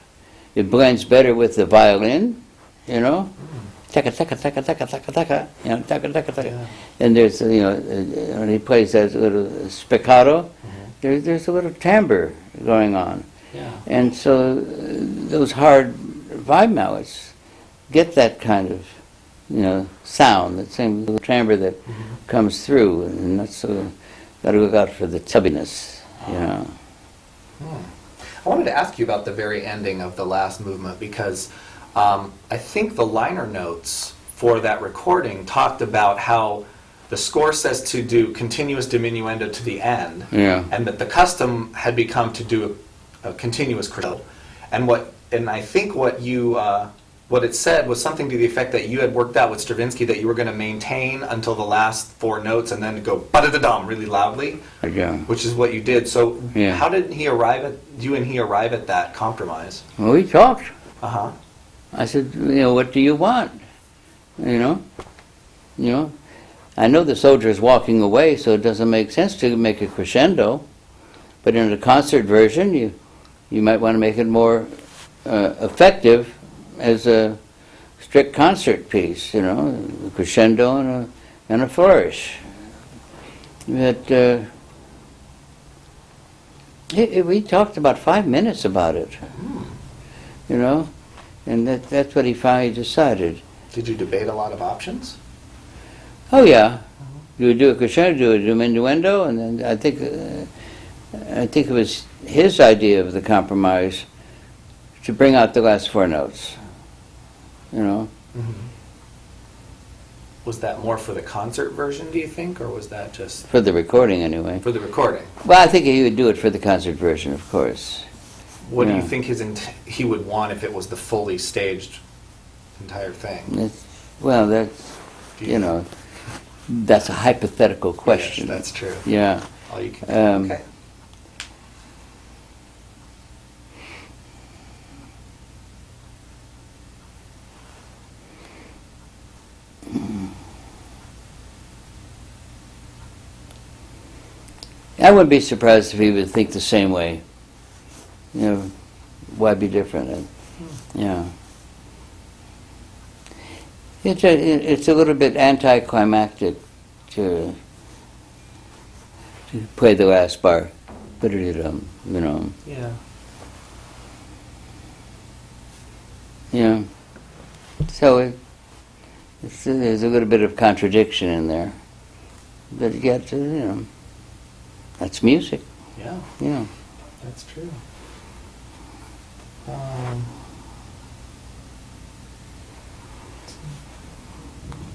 It blends better with the violin, you know. Taka taka taka taka taka taka, you know, taka taka taka. Yeah. And there's, you know, when he plays that little spiccato, there's a little timbre going on. Yeah. And so those hard vibe mallets get that kind of, you know, sound, that same little timbre that comes through, and that's got to look out for the tubbiness, you know. I wanted to ask you about the very ending of the last movement, because I think the liner notes for that recording talked about how the score says to do continuous diminuendo to the end, Yeah. and that the custom had become to do a continuous crescendo. And I think what it said was something to the effect that you had worked out with Stravinsky that you were going to maintain until the last four notes and then go ba-da-da-dum really loudly, Yeah. which is what you did. So Yeah. how did you and he arrive at that compromise? Well, we talked. Uh-huh. I said, you know, what do you want? You know, I know the soldier's walking away, so it doesn't make sense to make a crescendo. But in a concert version, you might want to make it more effective as a strict concert piece. You know, a crescendo and a flourish. But we talked about 5 minutes about it. You know. And that's what he finally decided. Did you debate a lot of options? Oh yeah, you would do a crescendo, do a diminuendo, and then I think it was his idea of the compromise to bring out the last four notes. You know. Was that more for the concert version, do you think, or was that just For the recording, anyway. for the recording? Well, I think he would do it for the concert version, of course. What do you Yeah. think he would want if it was the fully staged entire thing? Well, that's, you know, that's a hypothetical question. Yes, that's true. Yeah. All you can okay. I wouldn't be surprised if he would think the same way. You know, why be different? Yeah. It's a little bit anticlimactic to play the last bar. You know. Yeah. Yeah. So there's a little bit of contradiction in there. But yet, you know, that's music. Yeah. Yeah. That's true.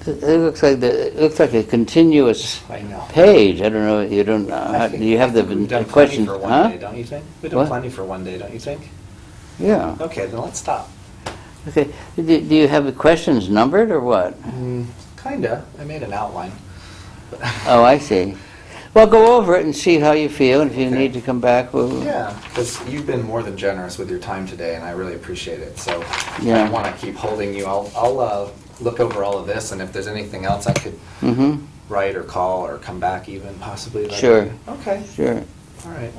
It looks like a continuous I know. page. I don't know. You don't. Do you have We've the done question? plenty for one Huh? day, don't you think? We've done What? plenty for one day, don't you think? Yeah. Okay, then let's stop. Okay. Do you have the questions numbered or what? Kinda. I made an outline. Oh, I see. Well, go over it and see how you feel, and if you Okay. need to come back, we'll... Yeah, because you've been more than generous with your time today, and I really appreciate it. So Yeah. I want to keep holding you. I'll look over all of this, and if there's anything else I could Mm-hmm. write or call or come back even, possibly. Sure. Okay. Sure. All right.